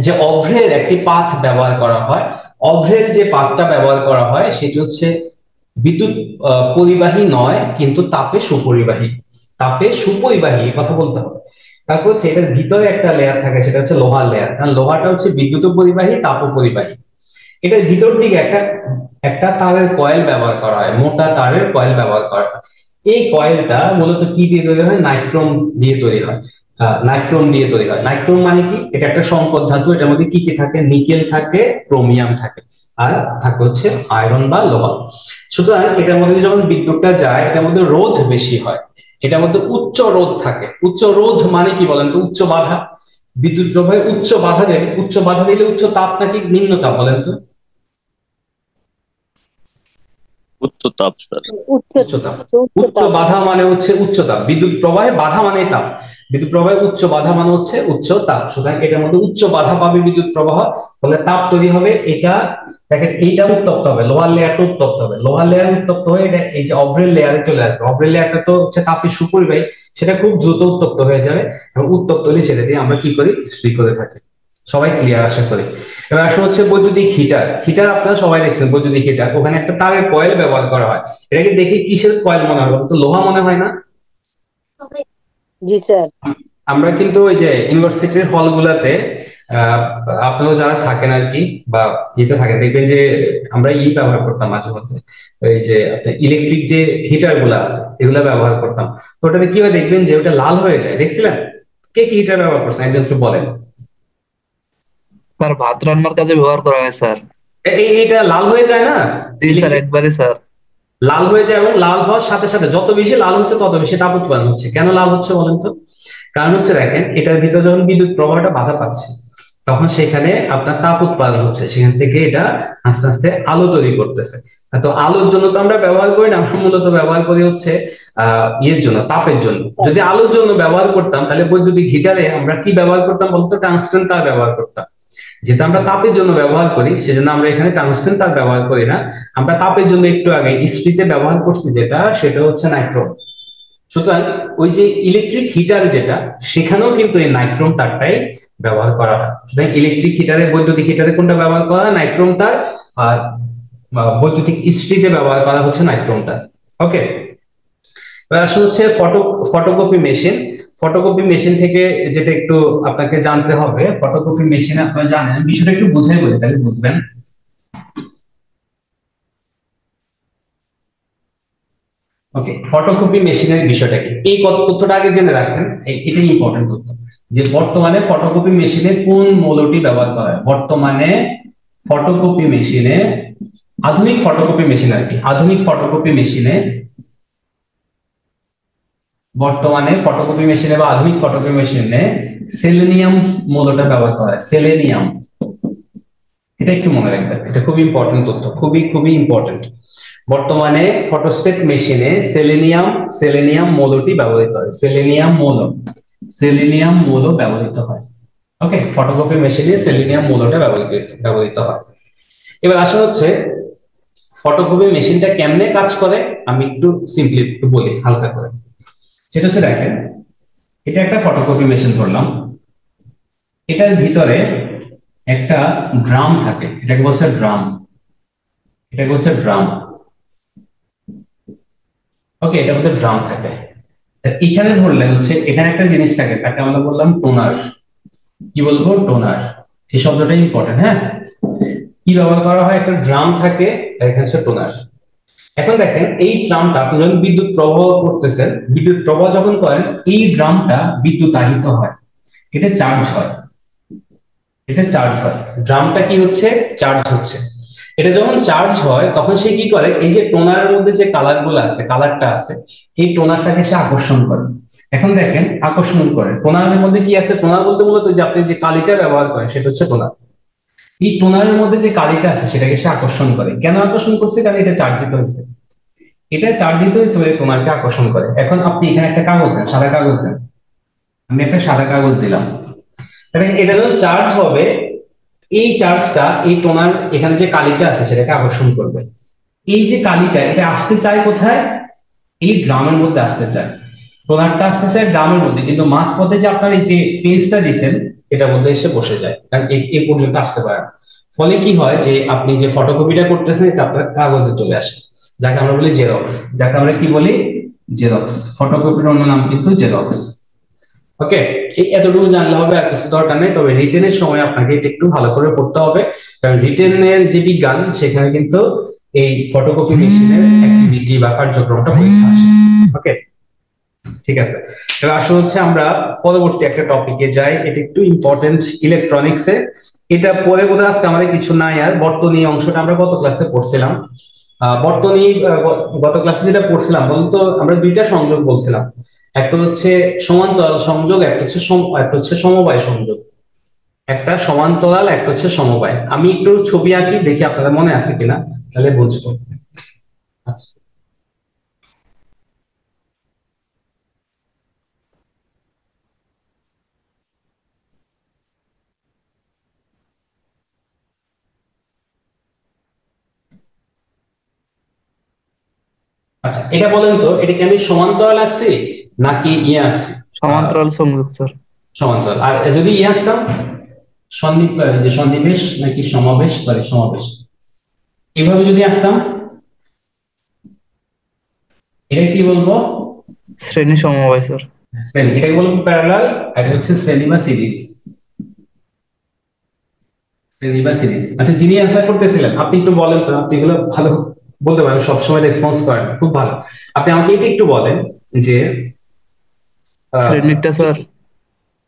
Speaker 1: যে অভ্রের একটি পাত ব্যবহার করা হয়। অভ্রের যে পাতটা ব্যবহার করা হয় সেটি হচ্ছে বিদ্যুৎ পরিবাহী নয়, কিন্তু তাপে সুপরিবাহী। তাপে সুপরিবাহী কথা বলতে হবে। তারপর হচ্ছে এটার ভিতরে একটা লেয়ার থাকে, সেটা হচ্ছে লোহার লেয়ার, কারণ লোহাটা হচ্ছে বিদ্যুৎ পরিবাহী, তাপ পরিবাহী। এটার ভিতর দিকে একটা একটা তারের কয়েল ব্যবহার করা হয়, মোটা তারের কয়েল ব্যবহার করা হয়। এই কয়েলটা মূলত কি দিয়ে তৈরি হয়, নাইট্রোম দিয়ে তৈরি হয়। নাইট্রোম দিয়ে তৈরি হয়। নাইট্রোম মানে কি, এটা একটা সম্পদ ধাতু, এটার মধ্যে কি কি থাকে, নিকেল থাকে, ক্রোমিয়াম থাকে, আর থাকে হচ্ছে আয়রন বা লোহা। সুতরাং এটার মধ্যে যখন বিদ্যুৎটা যায়, এটার মধ্যে রোধ বেশি হয়, এটার মধ্যে উচ্চ রোধ থাকে। উচ্চ রোধ মানে কি বলেন তো, উচ্চ বাধা। বিদ্যুৎ প্রবাহে উচ্চ বাধা দেবে, উচ্চ বাধা দিলে উচ্চ তাপ নাকি নিম্ন তাপ বলেন তো?
Speaker 2: উচ্চ তাপ স্যার।
Speaker 1: উচ্চ তাপ। উচ্চ বাধা মানে হচ্ছে উচ্চ তাপ, বিদ্যুৎ প্রবাহে বাধা মানে তাপ, বিদ্যুৎ প্রবাহে উচ্চ বাধা মানে হচ্ছে উচ্চ তাপ। সুতরাং এটার মধ্যে উচ্চ বাধা পাবে বিদ্যুৎ প্রবাহ, ফলে তাপ তৈরি হবে। এটা দেখেন, এইটা উত্তপ্ত হবে, লোহার লেয়ারটা উত্তপ্ত হবে, লোহার লেয়ার উত্তপ্ত হয়ে এটা এই যে অভ্রের লেয়ারে চলে আসবে। অভ্রের লেয়ারটা তো হচ্ছে তাপের সুপরিবাহী, সেটা খুব দ্রুত উত্তপ্ত হয়ে যাবে, এবং উত্তপ্ত হলে সেটা দিয়ে আমরা কি করি, ইস্ত্রি করে থাকি। সবাই ক্লিয়ার আশা করি। এবার আসলে হচ্ছে বৈদ্যুতিক হিটার। হিটার আপনারা সবাই দেখছেন, বৈদ্যুতিক হিটার, ওখানে একটা তারের কয়েল ব্যবহার করা হয়। এটাকে দেখে কিসের কয়েল মনে হয়, তো লোহা মনে হয় না?
Speaker 3: জি স্যার।
Speaker 1: আমরা কিন্তু ওই যে ইউনিভার্সিটির হলগুলাতে আহ আপনারা যারা থাকেন আর কি, বা ইয়েতে থাকেন, দেখবেন যে আমরা ব্যবহার করতাম মাঝে মধ্যে, এই যে ইলেকট্রিক যে হিটার গুলা আছে এগুলা ব্যবহার করতাম। তো ওটাতে কি হয় দেখবেন যে ওটা লাল হয়ে যায়, দেখছিলেন? কে কি হিটার ব্যবহার করছেন একজন একটু বলেন।
Speaker 5: স্যার ভাত রান্নার কাজে ব্যবহার করা হয় স্যার।
Speaker 1: এইটা লাল হয়ে যায় না?
Speaker 5: জি স্যার, একবারে স্যার।
Speaker 1: লাল হয়ে যায়, এবং লাল হওয়ার সাথে সাথে যত বেশি লাল হচ্ছে তত বেশি তাপ উৎপাদন হচ্ছে। কেন লাল হচ্ছে বলেন তো? কারণ হচ্ছে দেখেন, এটার ভিতরে যখন বিদ্যুৎ প্রবাহটা বাধা পাচ্ছে, তখন সেখানে আপনার তাপ উৎপাদন হচ্ছে, সেখান থেকে এটা আস্তে আস্তে আলো তৈরি করতেছে। তো আলোর জন্য তো আমরা ব্যবহার করি না, আমরা মূলত ব্যবহার করি হচ্ছে ইয়ের জন্য, তাপের জন্য। যদি আলোর জন্য ব্যবহার করতাম, তাহলে বৈদ্যুতিক হিটারে আমরা কি ব্যবহার করতাম বলতো, টাংস্টেন তার ব্যবহার করতাম। যেহেতু আমরা তাপের জন্য ব্যবহার করি, সেজন্য আমরা এখানে টাংস্টেন তার ব্যবহার করি না। আমরা তাপের জন্য একটু আগে ইস্ত্রিতে ব্যবহার করছি, সেটা হচ্ছে নাইট্রোম। সুতরাং ওই যে ইলেকট্রিক হিটার যেটা, সেখানেও কিন্তু এই নাইট্রোম তারটাই ব্যবহার করা হয়। সুতরাং ইলেকট্রিক হিটারে, বৈদ্যুতিক হিটারে কোনটা ব্যবহার করা হয়, নাইট্রোম তার। আর বৈদ্যুতিক ইস্ত্রিতে ব্যবহার করা হচ্ছে নাইট্রোম তার। ওকে, এবার আসলে হচ্ছে ফটোকপি মেশিন। ফটোকপি মেশিন থেকে যেটা একটু আপনাকে জানতে হবে, ফটোকপি মেশিনে আপনারা জানেন, বিষয়টা একটু বুঝাই বলি তাহলে বুঝবেন। ওকে, ফটোকপি মেশিনের বিষয়টা কি, এই তথ্যটা আগে জেনে রাখেন, এটা ইম্পর্টেন্ট তথ্য। যে বর্তমানে ফটোকপি মেশিনে কোন মৌলটি ব্যবহার করা হয়। বর্তমানে ফটোকপি মেশিনে, আধুনিক ফটোকপি মেশিন আর কি, আধুনিক ফটোকপি মেশিনে, বর্তমানে ফটোকপি মেশিনে বা আধুনিক ফটোকপি মেশিনে সেলেনিয়াম মৌলটা ব্যবহার করা হয়। সেলেনিয়াম, এটা একটু মনে রাখবেন, এটা খুব ইম্পর্টেন্ট তথ্য, খুবই খুবই ইম্পর্টেন্ট। বর্তমানে ফটোস্টেট মেশিনে সেলেনিয়াম মৌলটি ব্যবহৃত হয়। সেলেনিয়াম মৌল ব্যবহৃত হয়। ওকে, ফটোকপি মেশিনে সেলেনিয়াম মৌলটা ব্যবহৃত হয়। এবার আসা হচ্ছে ফটোকপি মেশিনটা কেমনে কাজ করে, আমি একটু সিম্পলি একটু বলি হালকা করে। সেটা হচ্ছে দেখেন, এটা একটা ফটোকপি মেশিন ধরলাম, এটার ভিতরে একটা ড্রাম থাকে, এটাকে বলছে ড্রাম, এটাকে বলছে ড্রাম। ওকে, এটার মধ্যে ড্রাম থাকে। এখানে ধরলেন হচ্ছে এখানে একটা জিনিস থাকে, তাকে আমরা বললাম টোনার। কি বলবো, টোনার। এই শব্দটা ইম্পর্টেন্ট, হ্যাঁ। কি ব্যবহার করা হয়, একটা ড্রাম থাকে, এখানে হচ্ছে টোনার। এখন দেখেন, এই ড্রামটা আপনি যখন বিদ্যুৎ প্রবাহ করতেছেন, বিদ্যুৎ প্রবাহ যখন করেন, এই ড্রামটা বিদ্যুতায়িত হয়, এটা চার্জ হয়, এটা চার্জ হয়। ড্রামটা কি হচ্ছে, চার্জ হচ্ছে। এটা যখন চার্জ হয় তখন সে কি করে, এই যে টোনারের মধ্যে যে কালার গুলো আছে, কালারটা আছে, এই টোনারটাকে সে আকর্ষণ করে। এখন দেখেন, আকর্ষণ করে, টোনারের মধ্যে কি আছে, টোনার বলতে মূলত যে আপনি যে কালিটা ব্যবহার করেন সেটা হচ্ছে টোনার। এই টোনারের মধ্যে যে কালিটা আছে সেটাকে সে আকর্ষণ করে। কেন আকর্ষণ করছে, কারণ এটা চার্জিত হয়েছে, এটা চার্জিত হয়েছে বলে টোনারকে আকর্ষণ করে। এখন আপনি এখানে একটা কাগজ দেন, সাদা কাগজ দেন, আমি একটা সাদা কাগজ দিলাম, এটা যখন চার্জ হবে, এই চার্জটা এই টোনার এখানে যে কালিটা আছে সেটাকে আকর্ষণ করবে। এই যে কালিটা এটা আসতে চায় কোথায়? এই ড্রামের মধ্যে আসতে চায়, টোনারটা আসতে চায় ড্রামের মধ্যে, কিন্তু মাঝপথে যে আপনার এই যে পেজটা দিচ্ছেন এটার মধ্যে এসে বসে যায়, কারণ এই পর্যন্ত আসতে পারে না। ফলে কি হয় যে আপনি যে ফটোকপিটা করতেছেন এটা আপনার কাগজে চলে আসে, যাকে আমরা বলি জেরক্স, যাকে আমরা কি বলি? জেরক্স। ফটোকপির অন্য নাম কিন্তু জেরক্স। ওকে, এই এতটুকু জানলে হবে, আর কিছু দরকার নেই। তবে রিটেনের সময় আপনাকে এটা একটু ভালো করে পড়তে হবে, কারণ রিটেনের যে বিজ্ঞান সেখানে কিন্তু এই ফটোকপি মেশিনের অ্যাক্টিভিটি বা কার্যক্রমটা পরীক্ষা আসে। ওকে, ঠিক আছে। এবার আসলে হচ্ছে আমরা পরবর্তী একটা টপিকে যাই, এটা একটু ইম্পর্টেন্ট ইলেকট্রনিক্সে। এটা পরে বোধ আজকে আমাদের কিছু নাই আর। বর্তনী অংশটা আমরা গত ক্লাসে পড়ছিলাম। বর্তনী গত ক্লাসে যেটা পড়ছিলাম বলতো, আমরা দুইটা সংযোগ বলছিলাম, একটা হচ্ছে সমান্তরাল সংযোগ, একটা হচ্ছে সমবায় সংযোগ। একটা সমান্তরাল, একটা হচ্ছে সমবায়। আমি একটু ছবি আঁকি, দেখি আপনাদের মনে আছে কিনা, তাহলে বুঝবো। আচ্ছা, আচ্ছা, এটা বলেন তো, এটা কি আমি সমান্তরাল আঁকছি নাকি ইয়ে আঁকছি?
Speaker 5: সমান্তরাল সংযোগ স্যার।
Speaker 1: সমান্তরাল। আর যদি ইয়ে আঁকতাম, যে সন্নিবেশ নাকি সমাবেশ, সরি সমাবেশ, এইভাবে যদি আঁকতাম, এটা কি বলবো?
Speaker 5: শ্রেণী সমবায় স্যার।
Speaker 1: শ্রেণী। এটাকে বলবো প্যারালাল, এটা হচ্ছে শ্রেণী বা সিরিজ। শ্রেণী বা সিরিজ। আচ্ছা, যিনি অ্যান্সার করতেছিলেন আপনি একটু বলেন তো, আপনি এগুলো ভালো বলতে পারেন, সবসময় রেসপন্স করেন, খুব ভালো। আপনি আমাকে এটা একটু বলেন যে
Speaker 5: শ্রেণীটা স্যার,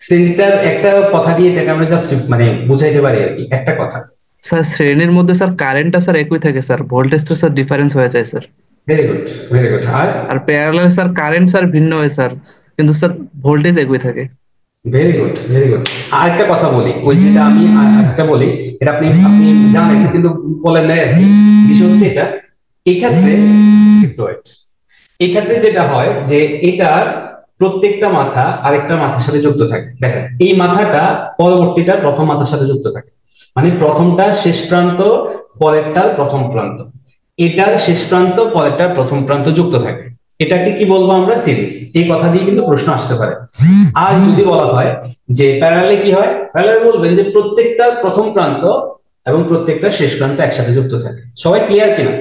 Speaker 1: শ্রেণীটার একটা কথা দিয়ে এটাকে আমরা জাস্ট মানে বুঝাইতে পারি আর কি, একটা কথা।
Speaker 5: স্যার শ্রেণীর মধ্যে স্যার কারেন্টটা স্যার একই থাকে স্যার, ভোল্টেজটা স্যার ডিফারেন্স হয়ে যায় sir.
Speaker 1: Very good, very good. আর
Speaker 5: আর প্যারালাল স্যার কারেন্ট স্যার ভিন্ন হয় স্যার, কিন্তু স্যার ভোল্টেজ একই থাকে।
Speaker 1: Very good, very good. আরেকটা কথা বলি, ওই যেটা আমি একটা বলি, এটা আপনি আপনি জানেন কিন্তু বলেন না আর কি। বিষয় হচ্ছে এটা, এই ক্ষেত্রে একটু wait। এই ক্ষেত্রে যেটা হয় যে এটার প্রত্যেকটা মাথা আরেকটা মাথার সাথে যুক্ত থাকে। দেখেন, এই মাথাটা পরবর্তীটা প্রথম মাথার সাথে যুক্ত থাকে, মানে প্রথমটা শেষ প্রান্ত, পরেরটার প্রথম প্রান্ত। এটার শেষ প্রান্ত পরেরটার প্রথম প্রান্ত যুক্ত থাকে। এটাকে কি বলবো আমরা? সিরিজ। এই কথা দিয়ে কিন্তু প্রশ্ন আসতে পারে। আর যদি বলা হয় যে প্যারালালে কি হয়, প্যারালালে বলবেন যে প্রত্যেকটা প্রথম প্রান্ত এবং প্রত্যেকটা শেষ প্রান্ত একসাথে যুক্ত থাকে। সবাই ক্লিয়ার কিনা?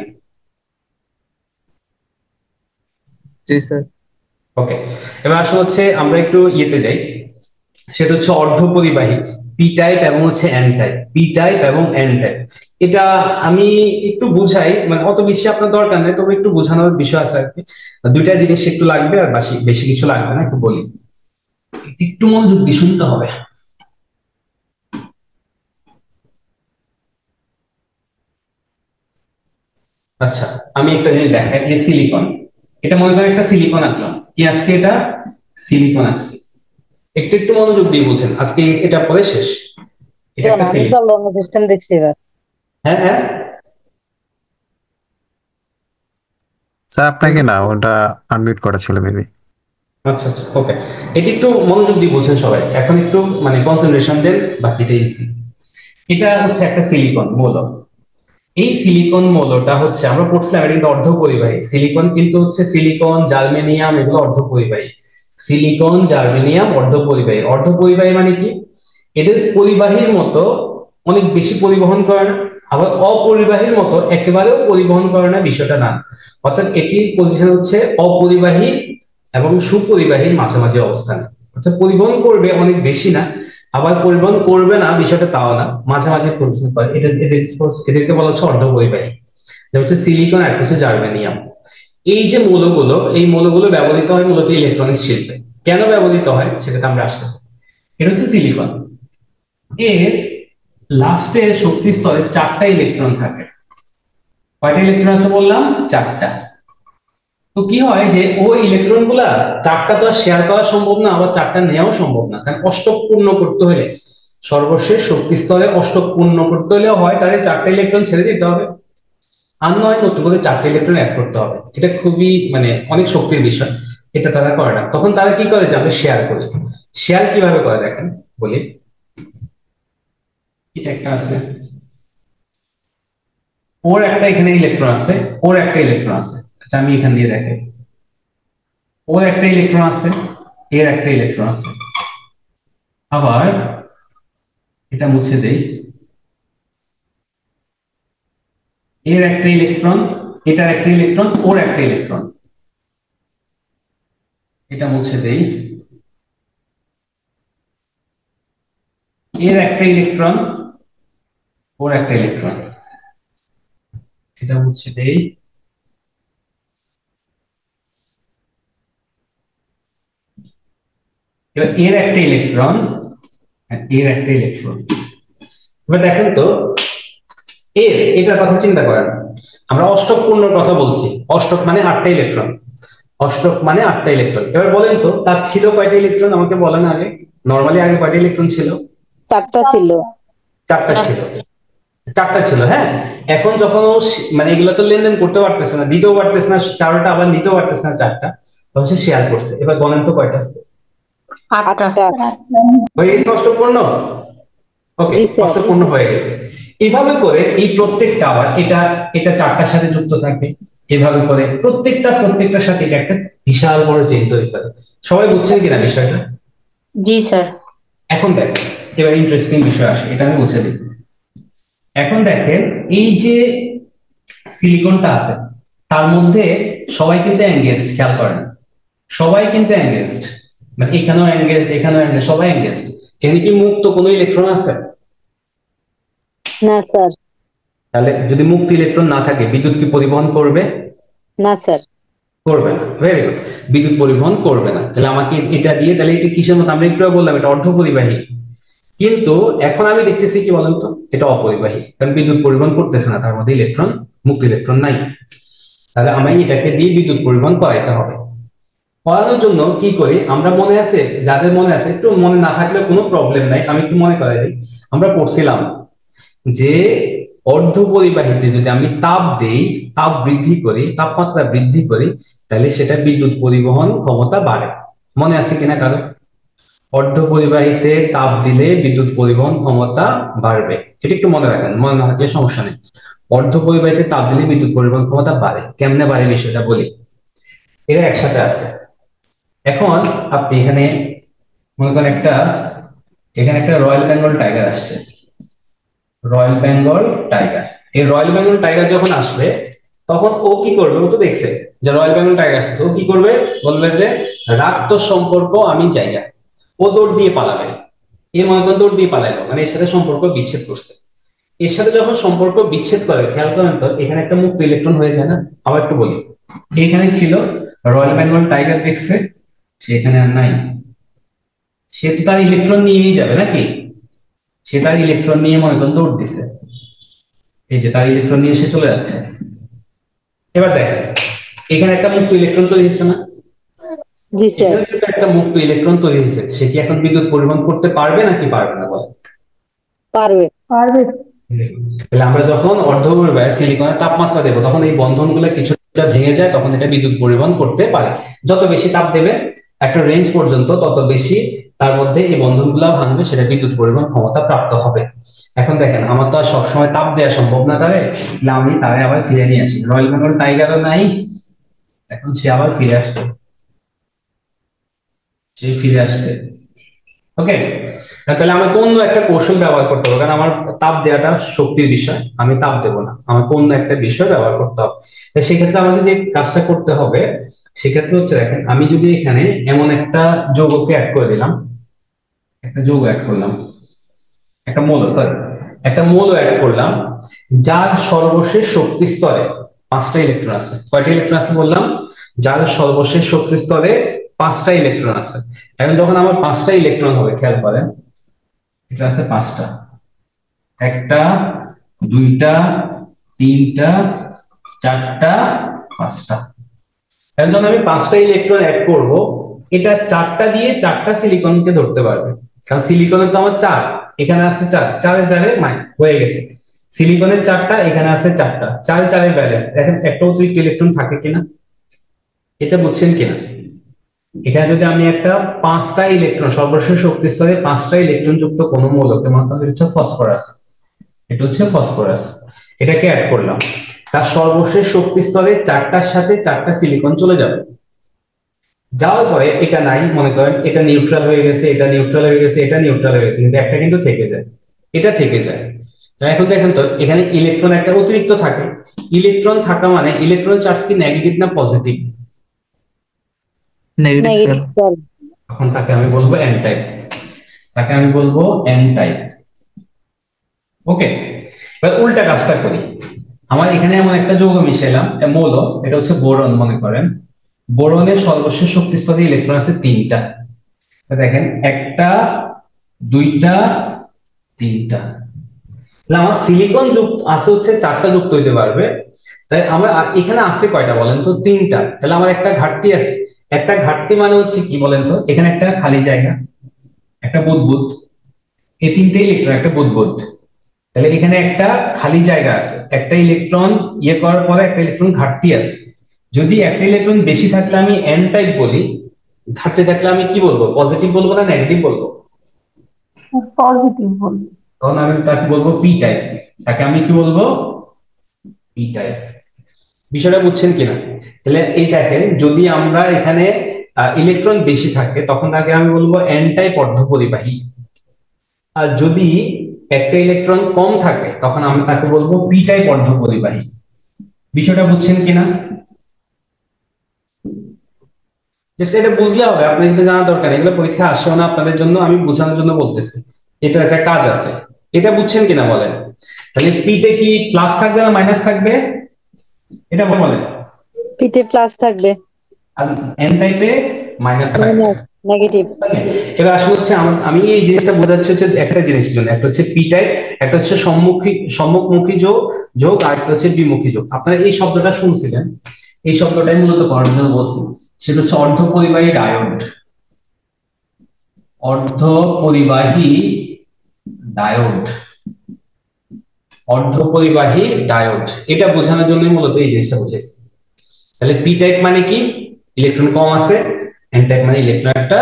Speaker 5: জি স্যার।
Speaker 1: ওকে, এবার আসলে হচ্ছে আমরা একটু ইয়েতে যাই, সেটা হচ্ছে অর্ধপরিবাহী, পি টাইপ এবং হচ্ছে এন টাইপ। পি টাইপ এবং এন টাইপ, এটা আমি একটু বুঝাই, মানে অত বেশি আপনার দরকার নেই, তবে একটু বোঝানোর বিষয় আছে আর কি। দুইটা জিনিস একটু লাগবে, আর বেশি কিছু লাগবে না, একটু বলি, একটু মনোযোগ দিয়ে শুনতে হবে। আচ্ছা, আমি একটা জিনিস দেখাই, এই সিলিকন, এটা মনে করেন একটা সিলিকন আঁকলাম। কি আঁকছি? এটা সিলিকন আঁকছি। একটু একটু মনোযোগ দিয়ে বুঝেন, আজকে এটা পরে শেষ। এটা একটা
Speaker 3: আমি
Speaker 1: সিলিকন।
Speaker 3: তো লং সিস্টেম দেখছি এবার।
Speaker 1: হ্যাঁ, হ্যাঁ।
Speaker 6: স্যার আপনাকে না, ওটা আনমিউট করা ছিল মেবি।
Speaker 1: আচ্ছা, আচ্ছা, ওকে। এটা একটু মনোযোগ দিয়ে বুঝেন সবাই, এখন একটু মানে কনসেন্ট্রেশন দেন, বাকিটা ইজি। এটা হচ্ছে একটা সিলিকন মৌল। এই সিলিকন মৌলটা হচ্ছে আমরা পড়ছিলাম এটা কিন্তু অর্ধপরিবাহী। সিলিকন কিন্তু হচ্ছে সিলিকন, জার্মেনিয়াম, এগুলো অর্ধপরিবাহী। Silicon, germanium অর্ধপরিবাহী। অর্ধপরিবাহী মানে কি? এদের পরিবাহীর মতো অনেক বেশি পরিবহন করে না, আবার অপরিবাহীর মতো একেবারেও পরিবহন করে না, বিষয়টা না। অর্থাৎ এটির পজিশন হচ্ছে অপরিবাহী এবং সুপরিবাহীর মাঝামাঝি অবস্থানে। অর্থাৎ পরিবহন করবে অনেক বেশি না, আবার পরিবহন করবে না, বিষয়টা তাও না, মাঝামাঝি পরিবহন করে। এদেরকে বলা হচ্ছে অর্ধপরিবাহী, যেটা হচ্ছে সিলিকন আর হচ্ছে জার্মেনিয়াম। এই যে মৌলগুলো, এই মৌলগুলো ব্যবহৃত হয় মূলত ইলেকট্রনিক্স শিল্পে। কেন ব্যবহৃত হয় সেটাতে আমরা আসতেছি। এটা হচ্ছে সিলিকন, এর লাস্টে শক্তি স্তরে 4টা ইলেকট্রন থাকে। কয়টা ইলেকট্রন আছে বললাম? 4টা। তো কি হয় যে ওই ইলেকট্রন গুলা 4টা তো আর শেয়ার করা সম্ভব না, আবার 4টা নেওয়াও সম্ভব না, কারণ অষ্টক পূর্ণ করতে হলে, সর্বশেষ শক্তি স্তরে অষ্টক পূর্ণ করতে হলে হয় তাহলে 4টা ইলেকট্রন ছেড়ে দিতে হবে, আর নয় নতুন করে 4টা ইলেকট্রন অ্যাড করতে হবে। এটা খুবই মানে অনেক শক্তির বিষয়। এটা তারা করে না। তখন তারা কি করে যে আমরা শেয়ার করি। শেয়ার কিভাবে করে দেখেন বলি। এটা একটা আছে, ওর একটা এখানে ইলেকট্রন আছে, ওর একটা ইলেকট্রন আছে। আচ্ছা আমি এখান দিয়ে দেখাই, ওর একটা ইলেকট্রন আছে, এর একটা ইলেকট্রন আছে। আবার এটা মুছে দেই, এর একটা ইলেকট্রন, এটার একটা ইলেকট্রন, ওর একটা ইলেকট্রন। এটা মুছে দেই, এর একটা ইলেকট্রন, ওর একটা ইলেকট্রন। এটা মুছে দেই, এবার এর একটা ইলেকট্রন, এর একটা ইলেকট্রন। এবার দেখেন তো এটার কথা চিন্তা করেন, আমরা অষ্টক পূর্ণর কথা বলছি। অষ্টক মানে 8টা ইলেকট্রন, অষ্টক মানে 8টা ইলেকট্রন। এবার বলেন তো তার ছিল কয়টা ইলেকট্রন আমাকে বলেন আগে। নরমালি আগে কয়টা ইলেকট্রন ছিল?
Speaker 3: 4টা ছিল।
Speaker 1: 4টা ছিল, 4টা ছিল। হ্যাঁ, এখন যখন ও মানে এগুলো তো লেনদেন করতে পারতেছে না, দিতেও পারতেছে না 4টা, আবার নিতেও পারতেছে না 4টা, তখন সে শেয়ার করছে। এবার বলেন তো কয়টা আছে?
Speaker 3: 8টা।
Speaker 1: হয়ে গেছে অষ্টপূর্ণ। ওকে,
Speaker 3: জি স্যার।
Speaker 1: অষ্টপূর্ণ হয়ে গেছে। এইভাবে করে এই প্রত্যেকটা আবার এটা এটা 4টার সাথে যুক্ত থাকে, এভাবে করে প্রত্যেকটার সাথে এটা একটা বিশাল বড় চেইন তৈরি করে। সবাই বুঝছেন কিনা বিষয়টা?
Speaker 7: জি স্যার।
Speaker 1: এখন দেখেন, এবার ইন্টারেস্টিং বিষয় আসে, এটা আমি বুঝে দিই। এখন দেখেন এই যে সিলিকনটা আছে তার মধ্যে সবাই কিন্তু এনগেজড, খেয়াল করেন সবাই কিন্তু এনগেজড, মানে এখানেও এনগেজড, এখানেও এনগেজড, সবাই এনগেজড। এখানে কি মুক্ত কোনো ইলেকট্রন আছে?
Speaker 3: না স্যার।
Speaker 1: তাহলে যদি মুক্ত ইলেকট্রন না থাকে বিদ্যুৎ কি পরিবহন করবে?
Speaker 3: না স্যার।
Speaker 1: করবে না। ভেরি গুড, বিদ্যুৎ পরিবহন করবে না। তাহলে আমাকে এটা দিয়ে, তাহলে এটা কিসের মতো? আমরা একটু বললাম এটা অর্ধপরিবাহী, কিন্তু এখন আমি দেখতেছি কি বলেন তো, এটা অপরিবাহী, কারণ বিদ্যুৎ পরিবহন করতেছে না, তার মধ্যে ইলেকট্রন, মুক্ত ইলেকট্রন নাই। তাহলে আমি এটাকে দিয়ে বিদ্যুৎ পরিবহন করাইতে হবে। করানোর জন্য কি করি আমরা, মনে আছে যাদের মনে আছে, একটু মনে না থাকলে কোনো প্রবলেম নাই, আমি একটু মনে করাই দিই। আমরা পড়ছিলাম যে অর্ধপরিবাহীতে যদি আমি তাপ দেই, তাপ বৃদ্ধি করি, তাপমাত্রা বৃদ্ধি করি, তাহলে সেটা বিদ্যুৎ পরিবহন ক্ষমতা বাড়ে। মনে আছে কিনা কারো? অর্ধপরিবাহীতে তাপ দিলে বিদ্যুৎ পরিবহন ক্ষমতা বাড়বে, এটা একটু মনে রাখেন, মনে না থাকলে সমস্যা নেই। অর্ধপরিবাহীতে তাপ দিলে বিদ্যুৎ পরিবহন ক্ষমতা বাড়ে। কেমনে বাড়ে বিষয়টা বলি, এরা একসাথে আছে। এখন আপনি এখানে মনে করেন এখানে একটা রয়্যাল বেঙ্গল টাইগার আসছে, রয়্যাল বেঙ্গল টাইগার। এই রয়্যাল বেঙ্গল টাইগার যখন আসবে তখন ও কি করবে? ও তো দেখছে যে রয়্যাল বেঙ্গল টাইগার আসছে, ও কি করবে? বলবে যে রাগ তো সম্পর্ক আমি জায়গা। ও দৌড় দিয়ে পালাবে, এর মনে করেন দৌড় দিয়ে পালাইলো, মানে এর সাথে সম্পর্ক বিচ্ছেদ করছে। এর সাথে যখন সম্পর্ক বিচ্ছেদ করে, খেয়াল করেন তো এখানে একটা মুক্ত ইলেকট্রন হয়ে যায় না? আবার একটু বলি, এখানে ছিল রয়্যাল বেঙ্গল টাইগার, দেখছে সে এখানে আর নাই, সে তো তার ইলেকট্রন নিয়েই যাবে নাকি? সে তার ইলেকট্রন নিয়ে মনে করেন দৌড় দিছে, এই যে তার ইলেকট্রন নিয়ে সে চলে যাচ্ছে। এবার দেখেন এখানে একটা মুক্ত ইলেকট্রন তৈরি হয়েছে না?
Speaker 3: জি স্যার।
Speaker 1: এখানে যেটা একটা মুক্ত ইলেকট্রন তৈরি হয়েছে, সে কি এখন বিদ্যুৎ পরিবহন করতে পারবে নাকি পারবে না বলেন?
Speaker 3: পারবে।
Speaker 4: পারবে।
Speaker 1: তাহলে আমরা যখন অর্ধপরিবাহী সিলিকনের তাপমাত্রা দেবো তখন এই বন্ধনগুলো কিছুটা ভেঙে যায়, তখন এটা বিদ্যুৎ পরিবহন করতে পারে। যত বেশি তাপ দেবে একটা রেঞ্জ পর্যন্ত, তত বেশি তার মধ্যে এই বন্ধনগুলো ভাঙবে, সেটা বিদ্যুৎ পরিবহন ক্ষমতা প্রাপ্ত হবে। এখন দেখেন আমার তো আর সবসময় তাপ দেওয়া সম্ভব না তারে, তাহলে আমি তারে আবার ফিরে নিয়ে আসি। রয়্যাল বেঙ্গল টাইগারও নাই, এখন সে আবার ফিরে আসছে, সে ফিরে আসছে। ওকে, তাহলে আমাকে অন্য একটা কৌশল ব্যবহার করতে হবে, কারণ আমার তাপ দেওয়াটা শক্তির বিষয়, আমি তাপ দেবো না, আমাকে অন্য একটা বিষয় ব্যবহার করতে হবে। তো সেক্ষেত্রে আমাকে যে কাজটা করতে হবে সেক্ষেত্রে হচ্ছে, দেখেন আমি যদি এখানে এমন একটা যৌগকে অ্যাড করে দিলাম, একটা যৌগ অ্যাড করলাম, একটা মৌল, সরি একটা মৌল অ্যাড করলাম, যার সর্বশেষ শক্তি স্তরে 5টা ইলেকট্রন আছে। কয়টা ইলেকট্রন আছে বললাম? যার সর্বশেষ শক্তি স্তরে 5টা ইলেকট্রন আছে। এখন যখন আমার 5টা ইলেকট্রন হবে, খেয়াল করেন এটা আছে 5টা, 1টা 2টা 3টা 4টা 5টা। এখন যখন আমি 5টা ইলেকট্রন অ্যাড করব, এটা 4টা দিয়ে 4টা সিলিকনকে ধরতে পারবে, কারণ সিলিকনের তো আমার 4, এখানে আছে 4, 4 4 হয়ে গেছে। সিলিকনের 4টা, এখানে আছে 4টা, 4 4 ব্যালেন্স। এখন একটা অতিরিক্ত ইলেকট্রন থাকে কিনা, এটা বুঝছেন কিনা? এখানে যদি আমি একটা 5টা ইলেকট্রন, সর্বশেষ শক্তি স্তরে 5টা ইলেকট্রন যুক্ত কোন মৌলকে, মনে করেন হচ্ছে ফসফরাস, এটা হচ্ছে ফসফরাস, এটাকে অ্যাড করলাম, তার সর্বশেষ শক্তি স্তরে 4টার সাথে 4টা সিলিকন চলে যাবে। যাওয়ার পরে এটা নাই, মনে করেন এটা নিউট্রাল হয়ে গেছে, এটা নিউট্রাল হয়ে গেছে, এটা নিউট্রাল হয়ে গেছে, কিন্তু একটা কিন্তু থেকে যায়, এটা থেকে যায়। তো এখন দেখেন তো এখানে ইলেকট্রন একটা অতিরিক্ত থাকে, ইলেকট্রন থাকা মানে ইলেকট্রন চার্জ কি নেগেটিভ না positive?
Speaker 5: Negative sir.
Speaker 3: Negative sir.
Speaker 1: তখন তাকে আমি বলবো এন টাইপ, তাকে আমি বলবো এন টাইপ। ওকে, এবার উল্টা কাজটা করি। আমার এখানে এমন একটা যৌগ মিশাইলাম, মৌল, এটা হচ্ছে বোরন মনে করেন। বোরনের সর্বশেষ শক্তি স্তরে ইলেকট্রন আছে 3টা। দেখেন 1টা 2টা 3টা, তাহলে আমার সিলিকন যুক্ত আছে হচ্ছে 4টা যুক্ত হইতে পারবে। তাই আমার এখানে আছে কয়টা বলেন তো? 3টা। তাহলে আমার একটা ঘাটতি আছে। একটা ঘাটতি মানে হচ্ছে কি বলেন তো? এখানে একটা খালি জায়গা, একটা বুদবুদ, এই 3টে ইলেকট্রন, একটা বুদবুদ, তাহলে এখানে একটা খালি জায়গা আছে, একটা ইলেকট্রন ইয়ে করার পরে একটা ইলেকট্রন ঘাটতি আছে। যদি একটা ইলেকট্রন বেশি থাকলে আমি এন টাইপ বলি, ঘাটতি থাকলে আমি কি বলবো? পজিটিভ বলবো না নেগেটিভ বলবো?
Speaker 4: পজিটিভ বলবো।
Speaker 1: তখন আমি তাকে বলবো পি টাইপ, তাকে আমি কি বলবো? P type. বিষয়টা বুঝছেন কিনা? তাহলে এই দেখেন, যদি আমরা এখানে ইলেকট্রন বেশি থাকে তখন তাকে আমি বলবো এন টাইপ অর্ধপরিবাহী, আর যদি একটা ইলেকট্রন কম থাকে তখন আমি তাকে বলবো পি টাইপ অর্ধপরিবাহী। বিষয়টা বুঝছেন কিনা? জাস্ট এটা বুঝলে হবে, আপনার এটা জানা দরকার, এগুলো পরীক্ষা আসেও না আপনাদের জন্য, আমি বোঝানোর জন্য বলতেছি, এটা একটা কাজ আছে। এটা বুঝছেন কিনা বলেন? তাহলে পি তে কি প্লাস থাকবে না মাইনাস থাকবে, এটা বলেন।
Speaker 3: পিতে প্লাস থাকবে।
Speaker 1: আর এন টাইপে মাইনাস থাকবে।
Speaker 3: নেগেটিভ।
Speaker 1: এবার আসলে হচ্ছে আমি এই জিনিসটা বোঝাচ্ছি হচ্ছে একটা জিনিসের জন্য, একটা হচ্ছে পি টাইপ, একটা হচ্ছে সম্মুখমুখী যোগ যোগ, আর একটা হচ্ছে বিমুখী যোগ। আপনারা এই শব্দটা শুনছিলেন, এই শব্দটাই মূলত করার জন্য বলছি, সেটা হচ্ছে অর্ধপরিবাহী ডায়োড। অর্ধপরিবাহী ডায়োড, অর্ধপরিবাহী ডায়োড, এটা বোঝানোর জন্য মূলত এই জিনিসটা বুঝেছি। তাহলে পি টাইপ মানে কি? ইলেকট্রন কম আছে। এন টাইপ মানে ইলেকট্রন একটা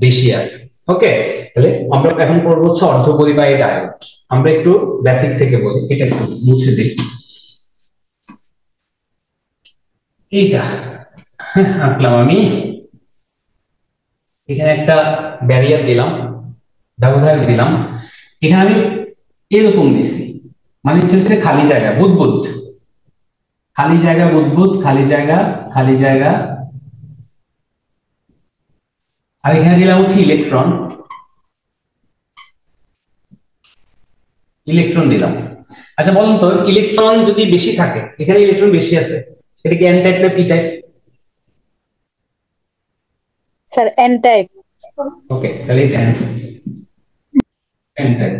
Speaker 1: বেশি আছে। ওকে, তাহলে আমরা এখন পড়বো হচ্ছে অর্ধপরিবাহী ডায়োড। আমরা একটু বেসিক থেকে বলি, এটা একটু মুছে দিই। এইটা আঁকলাম আমি, এখানে একটা ব্যারিয়ার দিলাম, ব্যবধায়ক দিলাম, এখানে আমি এরকম দিছি, মানে হচ্ছে খালি জায়গা বুদবুদ, খালি জায়গা বুদবুদ, খালি জায়গা, খালি জায়গা, আর এখানে দিলাম হচ্ছে ইলেকট্রন, ইলেকট্রন দিলাম। আচ্ছা বলুন তো, ইলেকট্রন যদি বেশি থাকে, এখানে ইলেকট্রন বেশি আছে, এটা কি এন টাইপ না P type?
Speaker 3: Sir N type.
Speaker 1: Okay, তাহলে এটা এন টাইপ।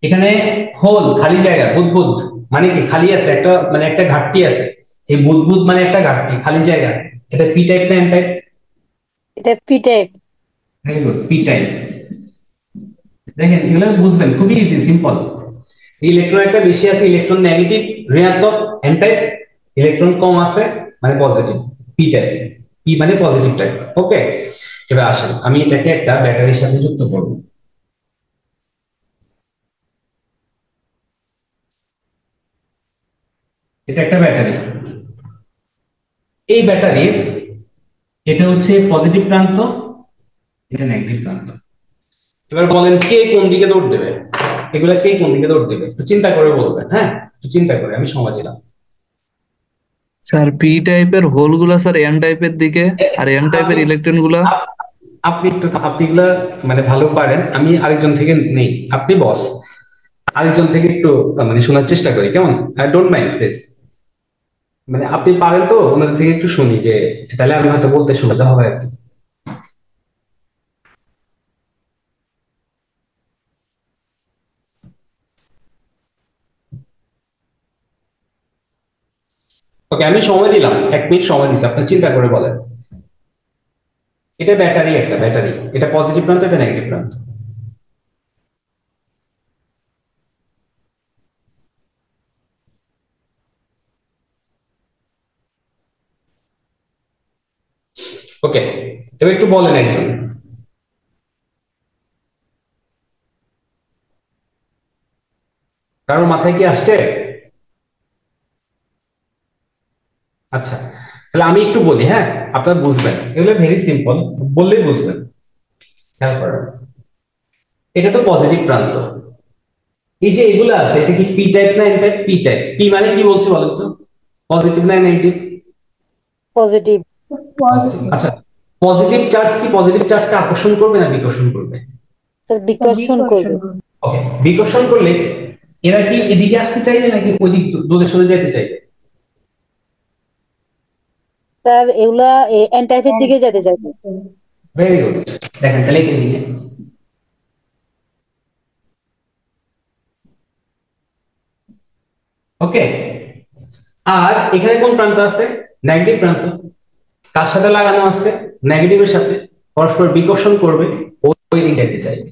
Speaker 1: এখানে হোল খালি জায়গা বুদবুদ মানে কি? খালি আছে একটা, মানে একটা ঘাটতি আছে, এই বুদবুদ মানে একটা ঘাটতি, খালি জায়গা, এটা পি টাইপ না এন টাইপ?
Speaker 3: এটা P type.
Speaker 1: Very good, P type. দেখেন এগুলো বুঝবেন, খুবই ইজি সিম্পল। ইলেকট্রন একটা বেশি আছে, ইলেকট্রন নেগেটিভ ঋণাত্মক, এন টাইপ। ইলেকট্রন কম আছে মানে পজিটিভ, পি টাইপ। পি মানে পজিটিভ টাইপ। ওকে, এবার আসেন আমি এটাকে একটা ব্যাটারির সাথে যুক্ত করব। এটা একটা ব্যাটারি, এই ব্যাটারির এটা হচ্ছে পজিটিভ প্রান্ত, এটা নেগেটিভ প্রান্ত। এবার বলেন কে কোন দিকে দৌড় দেবে? এগুলা কে কোন দিকে দৌড় দেবে একটু চিন্তা করে বলবেন। হ্যাঁ, একটু চিন্তা করে, আমি সময় দিলাম।
Speaker 5: স্যার পি টাইপের হোল গুলা স্যার এন টাইপের দিকে, আর এন টাইপের
Speaker 1: আপনি
Speaker 5: ইলেকট্রন গুলা।
Speaker 1: আপনি একটু, আপনি এগুলা মানে ভালো পারেন, আমি আরেকজন থেকে নেই, আপনি বস, আরেকজন থেকে একটু মানে শোনার চেষ্টা করি, কেমন? Don't mind please. মানে আপনি পারেন তো, ওনাদের থেকে একটু শুনি, যে তাহলে আমি হয়তো বলতে সুবিধা হবে আর কি। ওকে, আমি সময় দিলাম, 1 মিনিট সময় দিচ্ছি, আপনি চিন্তা করে বলেন। এটা ব্যাটারি, একটা ব্যাটারি, এটা পজিটিভ প্রান্ত, এটা নেগেটিভ প্রান্ত। ওকে, এবার একটু বলেন একজন। কারোর মাথায় কি আসছে? আচ্ছা, তাহলে আমি একটু বলি, হ্যাঁ, আপনারা বুঝবেন, এগুলো ভেরি সিম্পল, বললেই বুঝবেন। খেয়াল করেন, এটা তো পজিটিভ প্রান্ত। এই যে এগুলো আছে, এটা কি পি টাইপ না N type? P type. P মানে কি বলছি বলেন তো? পজিটিভ না নেগেটিভ?
Speaker 3: পজিটিভ।
Speaker 1: পজিটিভ। আচ্ছা, পজিটিভ চার্জ কি পজিটিভ চার্জকে আকর্ষণ করবে না বিকর্ষণ করবে?
Speaker 3: স্যার বিকর্ষণ করবে।
Speaker 1: ওকে, বিকর্ষণ করলে এরা কি এদিকে আসতে চাইবে নাকি ওই দিক দূরে সরে যেতে চাইবে?
Speaker 3: স্যার এগুলা এন টাইপের দিকে যেতে চাইবে।
Speaker 1: Very good. দেখেন তাহলে এখান দিকে, ওকে। আর এখানে কোন প্রান্ত আছে? নেগেটিভ প্রান্ত। কার সাথে লাগানো আছে? নেগেটিভের সাথে। পরস্পর বিকর্ষণ করবে, ওই দিকে যেতে চাইবে।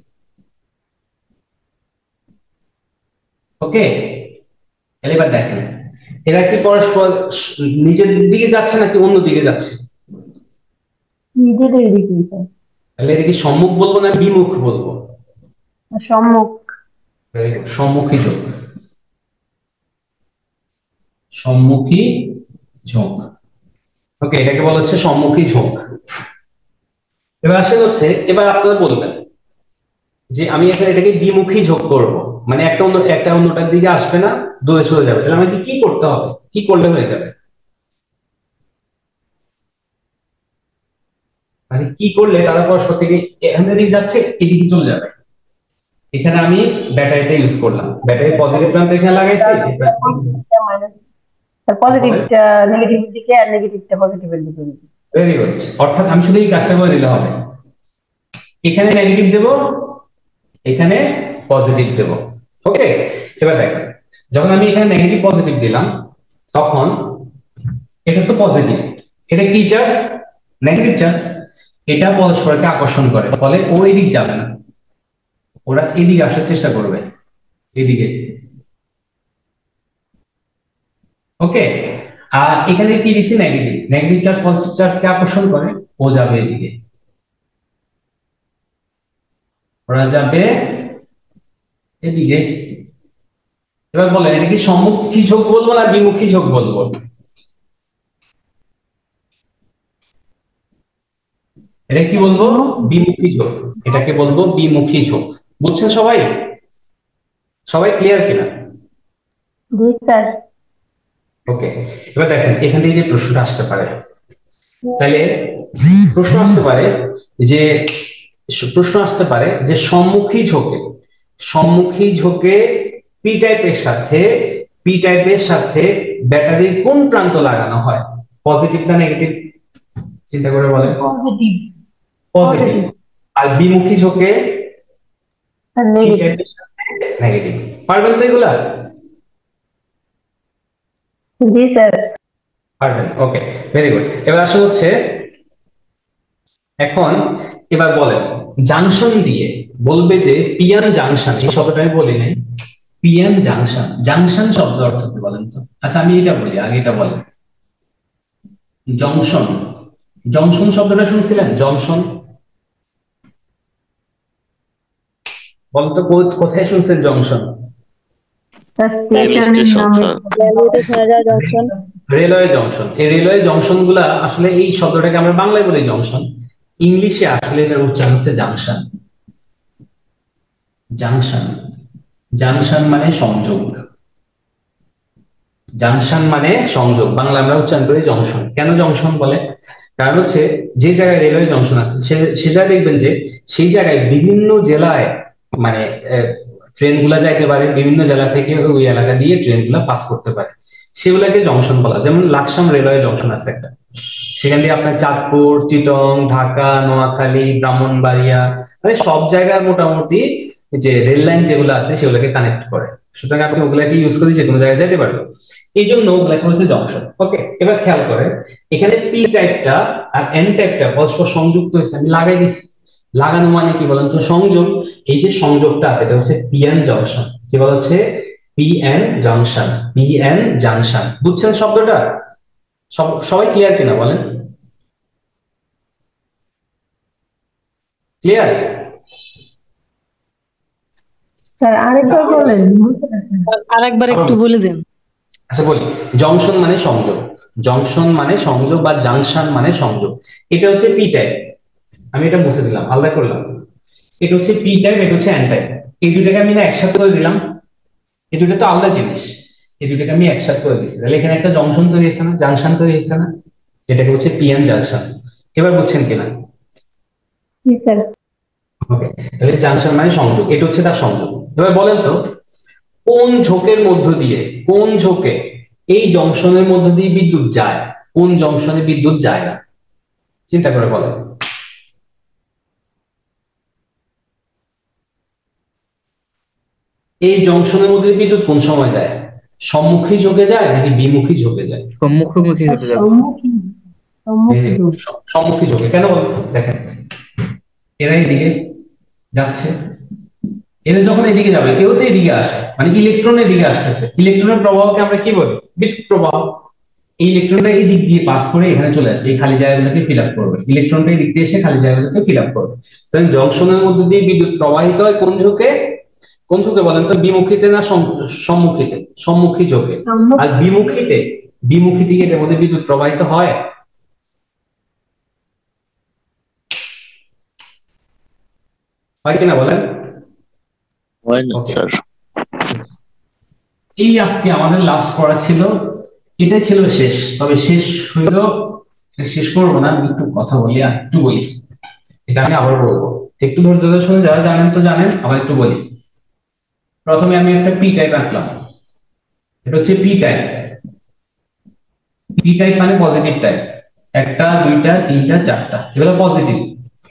Speaker 1: ওকে, এবার দেখেন এরা কি পরস্পর নিজের দিকে যাচ্ছে নাকি অন্য দিকে যাচ্ছে?
Speaker 4: নিজেদের দিকেই স্যার।
Speaker 1: তাহলে এটা কি সম্মুখ বলবো না বিমুখ বলবো?
Speaker 4: সম্মুখ।
Speaker 1: Very good, সম্মুখী ঝোঁক। সম্মুখী ঝোঁক। ওকে, এটাকে বলা হচ্ছে সম্মুখী ঝোঁক। এবার আসলে হচ্ছে, এবার আপনারা বলবেন যে আমি এখানে এটাকে বিমুখী ঝোঁক করব, মানে একটা অন্যটার দিকে আসবে না, দূরে সরে যাবে। তাহলে আমাকে কি করতে হবে? কি করলে হয়ে যাবে? মানে কি করলে তারা পরস্পর থেকে এখান দিকে যাচ্ছে, এদিকে চলে যাবে? এখানে আমি ব্যাটারিটা ইউজ করলাম, ব্যাটারি পজিটিভ প্রান্ত এখানে লাগাইছি।
Speaker 4: পজিটিভটা নেগেটিভ দিকে আর নেগেটিভটা পজিটিভের দিকে।
Speaker 1: Very good. অর্থাৎ আমি শুধু এই কাজটা করে দিলে হবে, এখানে নেগেটিভ দেব, এখানে পজিটিভ দেব। ওকে, এবার দেখেন, যখন আমি এখানে নেগেটিভ পজিটিভ দিলাম, তখন এটা তো পজিটিভ, এটা কি চার্জ? Negative charge. এটা পরস্পরকে আকর্ষণ করে, ফলে ও এদিক যাবে না, ওরা এদিকে আসার চেষ্টা করবে, এদিকে। ওকে, আর এখানে কি দিছি? নেগেটিভ। নেগেটিভ চার্জ পজিটিভ চার্জকে আকর্ষণ করে, ও যাবে এদিকে, ওরা যাবে এদিকে। এবার বলেন, এটা কি সম্মুখী ঝোঁক বলবো না বিমুখী ঝোঁক বলবো? এটা কি বলবো? বিমুখী ঝোঁক। এটাকে বলবো বিমুখী ঝোঁক। বুঝছেন সবাই? সবাই ক্লিয়ার কিনা?
Speaker 4: জি স্যার।
Speaker 1: ওকে, এবার দেখেন এখান থেকে যে প্রশ্নটা আসতে পারে, তাহলে প্রশ্ন আসতে পারে যে সম্মুখী ঝোঁকে পি টাইপের সাথে ব্যাটারির কোন প্রান্ত লাগানো হয়? পজিটিভ না নেগেটিভ? চিন্তা করে বলেন।
Speaker 4: পজিটিভ।
Speaker 1: পজিটিভ। আর বিমুখী ঝোঁকে পি
Speaker 4: নেগেটিভ।
Speaker 1: টাইপের সাথে নেগেটিভ। পারবেন তো এগুলা?
Speaker 4: জি স্যার।
Speaker 1: পারবেন। ওকে, ভেরি গুড। এবার আসলে হচ্ছে, এখন এবার বলেন জাংশন দিয়ে বলবে যে পিয়ান জাংশন, এই শব্দটা আমি বলি নাই। পিয়ান জাংশন, জাংশন শব্দ অর্থ কি বলেন তো? আচ্ছা আমি এটা বলি, আগে এটা বলেন। জংশন, জংশন শব্দটা শুনছিলেন? জংশন বলেন তো, কোথায় শুনছেন জংশন?
Speaker 2: Rail station sir.
Speaker 3: রেলওয়েতে শোনা যায় জংশন।
Speaker 1: Railway junction. এই রেলওয়ে জংশন গুলা আসলে, এই শব্দটাকে আমরা বাংলায় বলি জংশন, ইংলিশে আসলে এটার উচ্চারণ হচ্ছে জাংশন। জাংশন, জাংশন মানে সংযোগ। জাংশন মানে সংযোগ, বাংলা আমরা উচ্চারণ করি জংশন। কেন জংশন বলে? কারণ হচ্ছে যে জায়গায় রেলওয়ে জংশন আছে সে জায়গায় দেখবেন যে সেই জায়গায় বিভিন্ন জেলায় মানে ট্রেন গুলা যাইতে পারে, বিভিন্ন জেলা থেকে ওই এলাকা দিয়ে ট্রেন গুলা পাস করতে পারে, সেগুলাকে জংশন বলা। যেমন লাকসাম রেলওয়ে জংশন আছে একটা, সেখান দিয়ে আপনার চাঁদপুর, চিটং, ঢাকা, নোয়াখালী, ব্রাহ্মণবাড়িয়া, মানে সব জায়গায় মোটামুটি যে রেল লাইন যেগুলো আছে সেগুলোকে কানেক্ট করে। সুতরাং আপনি ওগুলাকে ইউজ করে যে কোনো জায়গায় যেতে পারবেন, এই জন্য ওগুলাকে হচ্ছে জংশন। ওকে, এবার খেয়াল করেন এখানে পি টাইপটা আর এন টাইপটা পরস্পর সংযুক্ত হয়েছে, আমি লাগাই দিচ্ছি। লাগানো মানে কি বলেন তো? সংযোগ। এই যে সংযোগটা আছে এটা হচ্ছে পিএন জংশন। কি বলা হচ্ছে? PN junction, PN junction. বুঝছেন শব্দটা? সবাই ক্লিয়ার কিনা বলেন? ক্লিয়ার?
Speaker 4: স্যার আরেকবার বলেন, বুঝতে পারছেন?
Speaker 7: আরেকবার একটু বলে দেন।
Speaker 1: আচ্ছা বলি, জংশন মানে সংযোগ, জংশন মানে সংযোগ বা জাংশন মানে সংযোগ। এটা হচ্ছে পি টাইপ, আমি এটা মুছে দিলাম, আলাদা করলাম। এটা হচ্ছে পি টাইপ, এটা হচ্ছে এন টাইপ। এই দুটাকে আমি না একসাথে করে দিলাম, এই দুটো তো আলাদা জিনিস, এই দুটাকে আমি একসাথে করে দিচ্ছি, তাহলে এখানে একটা জংশন তৈরি হয়েছে না, জাংশন তৈরি হয়েছে না, এটাকে হচ্ছে পি এন জাংশন। এবার বুঝছেন কিনা?
Speaker 4: জি স্যার।
Speaker 1: ওকে, তাহলে জাংশন মানে সংযোগ, এটা হচ্ছে তার সংযোগ। এবার বলেন তো কোন ঝোঁকের মধ্য দিয়ে, কোন ঝোঁকে এই জংশনের মধ্য দিয়ে বিদ্যুৎ যায়, কোন জংশনে বিদ্যুৎ যায় না? চিন্তা করে বলেন। এই জংশনের মধ্যে বিদ্যুৎ কোন সময় যায়? সম্মুখী ঝোঁকে যায় নাকি বিমুখী ঝোঁকে যায়?
Speaker 5: সম্মুখী হতে যাচ্ছে।
Speaker 1: সম্মুখী ঝোঁকে। কেন বলতো? দেখেন এরা এদিকে যাচ্ছে, এরা যখন এদিকে যাবে কেউ তো এদিকে আসে, মানে ইলেকট্রন এদিকে আসতেছে, ইলেকট্রনের প্রবাহকে আমরা কি বলি? বিদ্যুৎ প্রবাহ। এই ইলেকট্রনটা এই দিক দিয়ে পাস করে এখানে চলে আসবে, এই খালি জায়গাগুলোকে ফিল আপ করবে, ইলেকট্রনটা এই দিক দিয়ে এসে খালি জায়গাগুলোকে ফিল আপ করবে। তাহলে জংশনের মধ্যে দিয়ে বিদ্যুৎ প্রবাহিত হয় কোন ঝোঁকে? কোন ঝোঁকে বলেন তো? বিমুখীতে না সম্মুখীতে? সম্মুখী ঝোঁকে। আর বিমুখীতে, বিমুখী দিকে এটার মধ্যে বিদ্যুৎ প্রবাহিত হয়? হয় কিনা বলেন?
Speaker 8: হয় না স্যার।
Speaker 1: এই আজকে আমাদের লাস্ট পড়া ছিল, এটা ছিল শেষ। তবে শেষ হইল, শেষ করবো না, আমি একটু কথা বলি, আর একটু বলি, এটা আমি আবার বলবো, একটু ধৈর্য ধরে শুনে, যারা জানেন তো জানেন, আবার একটু বলি। প্রথমে আমি একটা পি টাইপ আঁকলাম, এটা হচ্ছে পি টাইপ। পি টাইপ মানে পজিটিভ টাইপ, একটা দুইটা তিনটা চারটা, এগুলো পজিটিভ,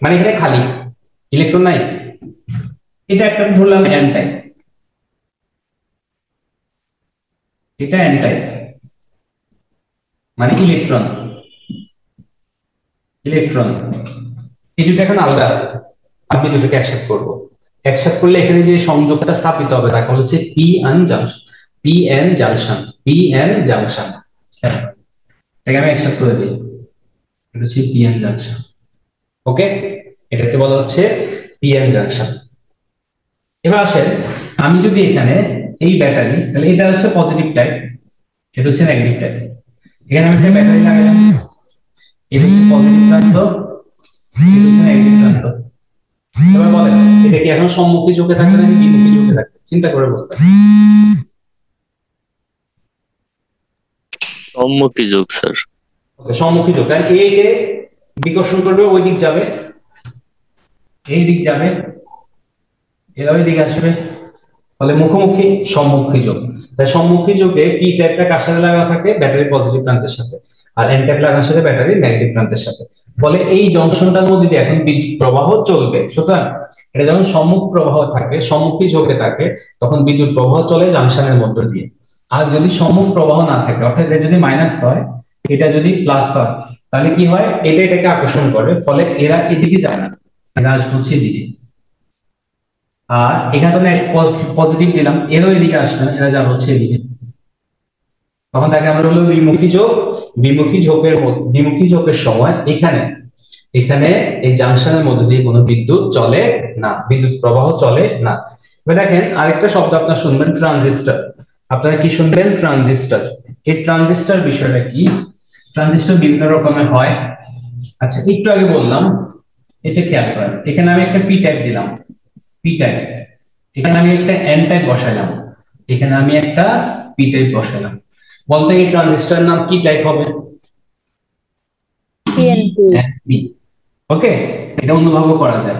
Speaker 1: মানে এখানে খালি ইলেকট্রন নাই। এটা একটা ধরলাম এন টাইপ, এটা এন টাইপ মানে ইলেকট্রন, ইলেকট্রন। এই দুটো এখন আলাদা আছে, আমি দুটোকে একসাথে করবো। একসাথে করলে এখানে যে সংযোগটা স্থাপিত হবে তাকে হচ্ছে P N junction, P N junction, P N junction. এটাকে আমি একসাথে করে দিই, এটা হচ্ছে পি এন জাংশন। ওকে, এটাকে বলা হচ্ছে পি এন জাংশন। এবার আসেন, আমি যদি এখানে এই ব্যাটারি, তাহলে এটা হচ্ছে পজিটিভ টাইপ, এটা হচ্ছে নেগেটিভ টাইপ। এখানে আমি একটা ব্যাটারি লাগালাম, এটা হচ্ছে পজিটিভ প্রান্ত, এটা হচ্ছে নেগেটিভ প্রান্ত। এবার বলেন এটা কি এখন সম্মুখী ঝোঁকে থাকবে নাকি বিমুখী ঝোঁকে থাকবে? চিন্তা করে বলবেন।
Speaker 8: সম্মুখী ঝোঁক স্যার।
Speaker 1: ওকে, সম্মুখী ঝোঁক। কারণ এই কে বিকর্ষণ করবে, ওই দিক যাবে, এই দিক যাবে, এরা ওই দিকে আসবে, ফলে মুখোমুখি, সম্মুখী ঝোঁক। তাই সম্মুখী ঝোঁকে পি টাইপটা কার সাথে লাগানো থাকে? ব্যাটারি পজিটিভ প্রান্তের সাথে, আর এন টাইপ লাগানোর সাথে ব্যাটারি নেগেটিভ প্রান্তের সাথে। ফলে এই জংশনটার মধ্যে দিয়ে এখন বিদ্যুৎ প্রবাহ চলবে। সুতরাং এটা যখন সম্মুখ প্রবাহ থাকে, সম্মুখী ঝোঁকে থাকে, তখন বিদ্যুৎ প্রবাহ চলে জাংশনের মধ্য দিয়ে। আর যদি সম্মুখ প্রবাহ না থাকে, অর্থাৎ এটা যদি মাইনাস হয়, এটা যদি প্লাস হয়, তাহলে কি হয়? এটা এটাকে আকর্ষণ করে, ফলে এরা এদিকে যায় না, এরা আসবে হচ্ছে এদিকে। আর এখানে তো পজিটিভ দিলাম, এরও এদিকে আসবে না, এরা যাবে হচ্ছে এদিকে। তখন তাকে আমরা বলবো বিমুখী ঝোঁক। বিমুখী ঝোঁকের সময় এখানে এখানে এই জাংশনের মধ্যে দিয়ে কোনো বিদ্যুৎ চলে না, বিদ্যুৎ প্রবাহ চলে না। এবার দেখেন আরেকটা শব্দ আপনারা শুনবেন, ট্রানজিস্টর। আপনারা কি শুনবেন? ট্রানজিস্টর। এই ট্রানজিস্টর বিষয়টা কি? ট্রানজিস্টর বিভিন্ন রকমের হয়। আচ্ছা, একটু আগে বললাম, এটা খেয়াল করেন, এখানে আমি একটা পি টাইপ দিলাম, পি টাইপ, এখানে আমি একটা এন টাইপ বসাইলাম, এখানে আমি একটা পি টাইপ বসাইলাম। বলতে এই ট্রানজিস্টরের নাম কি টাইপ হবে? পিএনপি। ওকে, এটা অন্যভাবে করা যায়।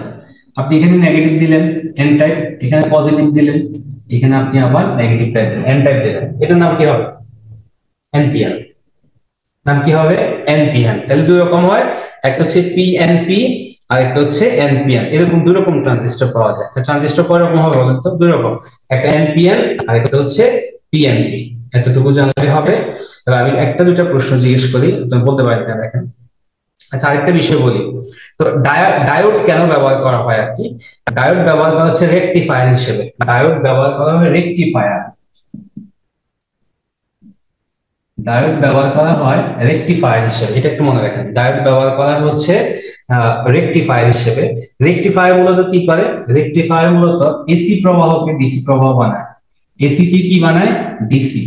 Speaker 1: আপনি এখানে নেগেটিভ দিলেন এন টাইপ, এখানে পজিটিভ দিলেন, এখানে আপনি আবার নেগেটিভ টাইপ দিলেন, এন টাইপ দিলেন, এটার নাম কি হবে? এনপিএন। নাম কি হবে? এনপিএন। তাহলে দুই রকম হয়, একটা হচ্ছে পিএনপি আর একটা হচ্ছে এনপিএন। এরকম দুই রকম ট্রানজিস্টর পাওয়া যায়। ট্রানজিস্টর কয় রকম হবে বলেন তো? দুই রকম, একটা এনপিএন আর একটা হচ্ছে পিএনপি। এতটুকু জানলে হবে। এবার আমি একটা দুইটা প্রশ্ন জিজ্ঞেস করি, তুমি বলতে পারি না। দেখেন, আচ্ছা আরেকটা বিষয় বলি তো, ডায়োড কেন ব্যবহার করা হয় আর কি? ডায়োড ব্যবহার করা হচ্ছে রেকটিফায়ার হিসেবে। ডায়োড ব্যবহার করা হয় রেকটিফায়ার। ডায়োড ব্যবহার করা হয় রেকটিফায়ার হিসেবে, এটা একটু মনে রাখেন। ডায়োড ব্যবহার করা হচ্ছে রেকটিফায়ার হিসেবে। রেকটিফায়ার মূলত কি করে? রেকটিফায়ার মূলত এসি প্রবাহকে ডিসি প্রবাহ বানায়। এসি কি বানায়? ডিসি।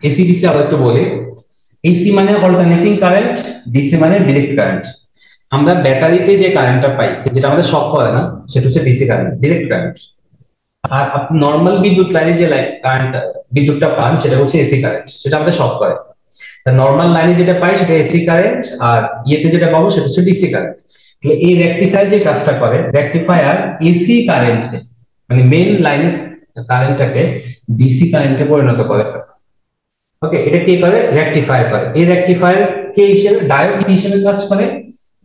Speaker 1: এসি ডিসি আবার একটু বলি। এসি মানে অল্টারনেটিং কারেন্ট, ডিসি মানে ডিরেক্ট কারেন্ট। আমরা ব্যাটারিতে যে কারেন্টটা পাই, যেটা আমাদের শক করে না, সেটা হচ্ছে ডিসি কারেন্ট, ডিরেক্ট কারেন্ট। আর আপনি নর্মাল বিদ্যুৎ লাইনে যে কারেন্ট বিদ্যুৎটা পান, সেটা হচ্ছে এসি কারেন্ট, সেটা আমাদের শক করে। নর্মাল লাইনে যেটা পাই সেটা এসি কারেন্ট, আর ইয়েতে যেটা পাবো সেটা হচ্ছে ডিসি কারেন্ট। তাহলে এই রেকটিফায়ার যে কাজটা করে, রেকটিফায়ার এসি কারেন্ট মানে মেইন লাইনের কারেন্টটাকে ডিসি কারেন্টে পরিণত করে ফেলে। ওকে, এটা কি করে? রেকটিফায়ার করে। এই রেকটিফায়ার কে হিসেবে, ডায়োড কি হিসেবে কাজ করে?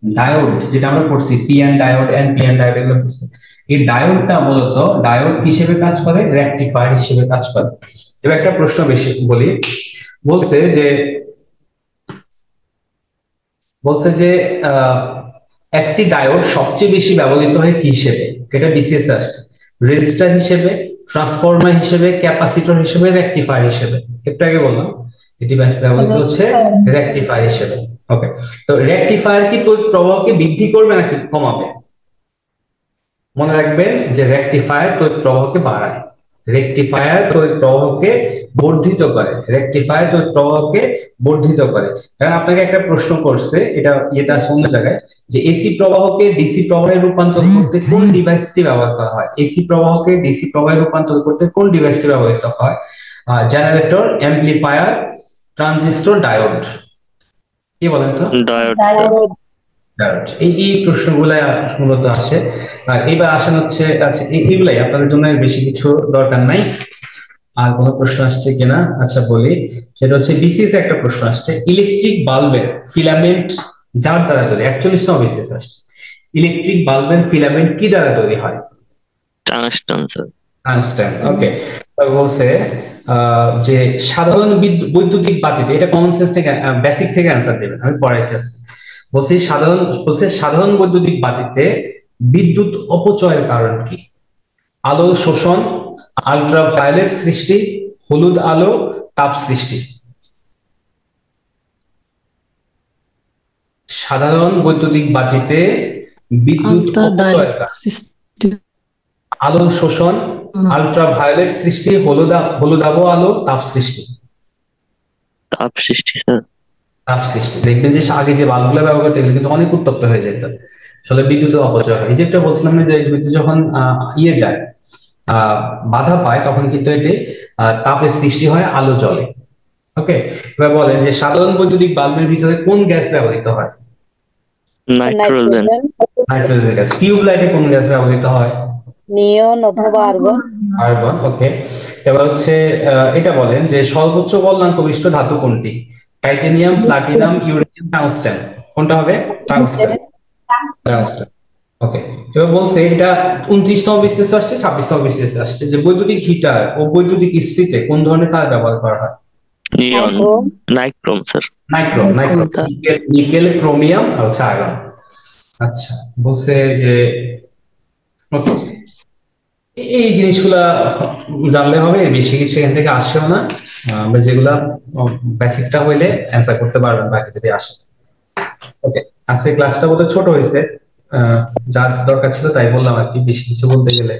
Speaker 1: ডায়োড যেটা আমরা পড়ছি, পিএন ডায়োড, এনপিএন ডায়োড, এগুলো পড়ছি। এই ডায়োডটা মূলত ডায়োড হিসেবে কাজ করে, রেকটিফায়ার হিসেবে কাজ করে। এবার একটা প্রশ্ন বেশি বলি। বলছে যে একটি ডায়োড সবচেয়ে বেশি ব্যবহৃত হয় কি হিসেবে? এটা বিসিএস আসছে। রেজিস্টর হিসেবে, ট্রান্সফরমার হিসেবে, ক্যাপাসিটর হিসেবে, রেকটিফায়ার হিসেবে। একটু আগে বললাম এটি ব্যবহৃত হচ্ছে রেকটিফায়ার হিসেবে। ওকে, তো রেকটিফায়ার কি তড়িৎ প্রবাহকে বৃদ্ধি করবে নাকি কমাবে? মনে রাখবেন যে রেকটিফায়ার তড়িৎ প্রবাহকে বাড়ায়, রেকটিফায়ার তড়িৎ প্রবাহকে বর্ধিত করে, রেকটিফায়ার তড়িৎ প্রবাহকে বর্ধিত করে। কারণ আপনাকে একটা প্রশ্ন করছে, এটা ইয়েতে আছে অন্য জায়গায়, যে এসি প্রবাহকে ডিসি প্রবাহে রূপান্তর করতে কোন ডিভাইসটি ব্যবহার করা হয়? এসি প্রবাহকে ডিসি প্রবাহে রূপান্তর করতে কোন ডিভাইসটি ব্যবহৃত হয়? Generator, amplifier, transistor, diode. কি বলেন তো?
Speaker 8: ডায়োড।
Speaker 1: এই প্রশ্নগুলা মূলত আসে। আর এবার আসেন হচ্ছে, আচ্ছা এইগুলাই আপনাদের জন্য বেশি কিছু দরকার নাই। আর কোনো প্রশ্ন আসছে কিনা আচ্ছা বলি, সেটা হচ্ছে বিসিএস একটা প্রশ্ন আসছে, ইলেকট্রিক বাল্বের ফিলামেন্ট যার দ্বারা তৈরি, 41তম বিসিএস আসছে, ইলেকট্রিক বাল্বের ফিলামেন্ট কি দ্বারা তৈরি হয়?
Speaker 8: Tungsten sir.
Speaker 1: টাংস্টেন। ওকে, বলছে যে সাধারণ বৈদ্যুতিক বাতিতে, এটা কমন সেন্স থেকে বেসিক থেকে অ্যান্সার দেবেন, আমি পড়াইছি আজকে। সাধারণ বৈদ্যুতিক বাতিতে বিদ্যুৎ অপচয়ের কারণ কি? আলো শোষণ, আল্ট্রাভায়োলেট সৃষ্টি, হলুদ আলো, তাপ সৃষ্টি। সাধারণ বৈদ্যুতিক বাতিতে বিদ্যুৎ অপচয়ের কারণ আলো শোষণ, আল্ট্রাভায়োলেট সৃষ্টি, হলুদাভ আলো, তাপ সৃষ্টি।
Speaker 8: তাপ সৃষ্টি স্যার।
Speaker 1: তাপ সৃষ্টি। দেখবেন যে আগে যে বাল্বগুলো ব্যবহার করতে এগুলো কিন্তু অনেক উত্তপ্ত হয়ে যেত, আসলে বিদ্যুতের অপচয় হয়। এই যে একটা বলছিলাম যে বিদ্যুৎ যখন ইয়ে যায়, বাধা পায়, তখন কিন্তু এটি তাপের সৃষ্টি হয়, আলো জ্বলে। ওকে, এবার বলেন যে সাধারণ বৈদ্যুতিক বাল্বের ভিতরে কোন গ্যাস ব্যবহৃত হয়?
Speaker 8: নাইট্রোজেন।
Speaker 1: Nitrogen gas. টিউব লাইটে কোন গ্যাস ব্যবহৃত হয়?
Speaker 3: নিয়ন অথবা আর্গন।
Speaker 1: আর্গন। ওকে, এবার হচ্ছে এটা বলেন যে সর্বোচ্চ বলনাঙ্ক বিশিষ্ট ধাতু কোনটি? Titanium, platinum, uranium, tungsten. কোনটা হবে? টাংস্টেন। ওকে, এবার বলছে এটা 29তম বিসিএস আসছে, 26তম বিসিএস আসছে, যে বৈদ্যুতিক হিটার ও বৈদ্যুতিক ইস্ত্রিতে কোন ধরনের তার ব্যবহার করা হয়?
Speaker 8: Nichrome sir.
Speaker 1: Nichrome. Nickel, chromium আর হচ্ছে আয়রন। আচ্ছা, বলছে যে এই জিনিসগুলা জানলে হবে, বেশি কিছু এখান থেকে আসছেও না। আমরা যেগুলা বেসিকটা হইলে অ্যান্সার করতে পারবেন, বাকি যদি আসে। ওকে, আজকে ক্লাসটা বোধহয় ছোট হয়েছে, যার দরকার ছিল তাই বললাম আর কি, বেশি কিছু বলতে গেলে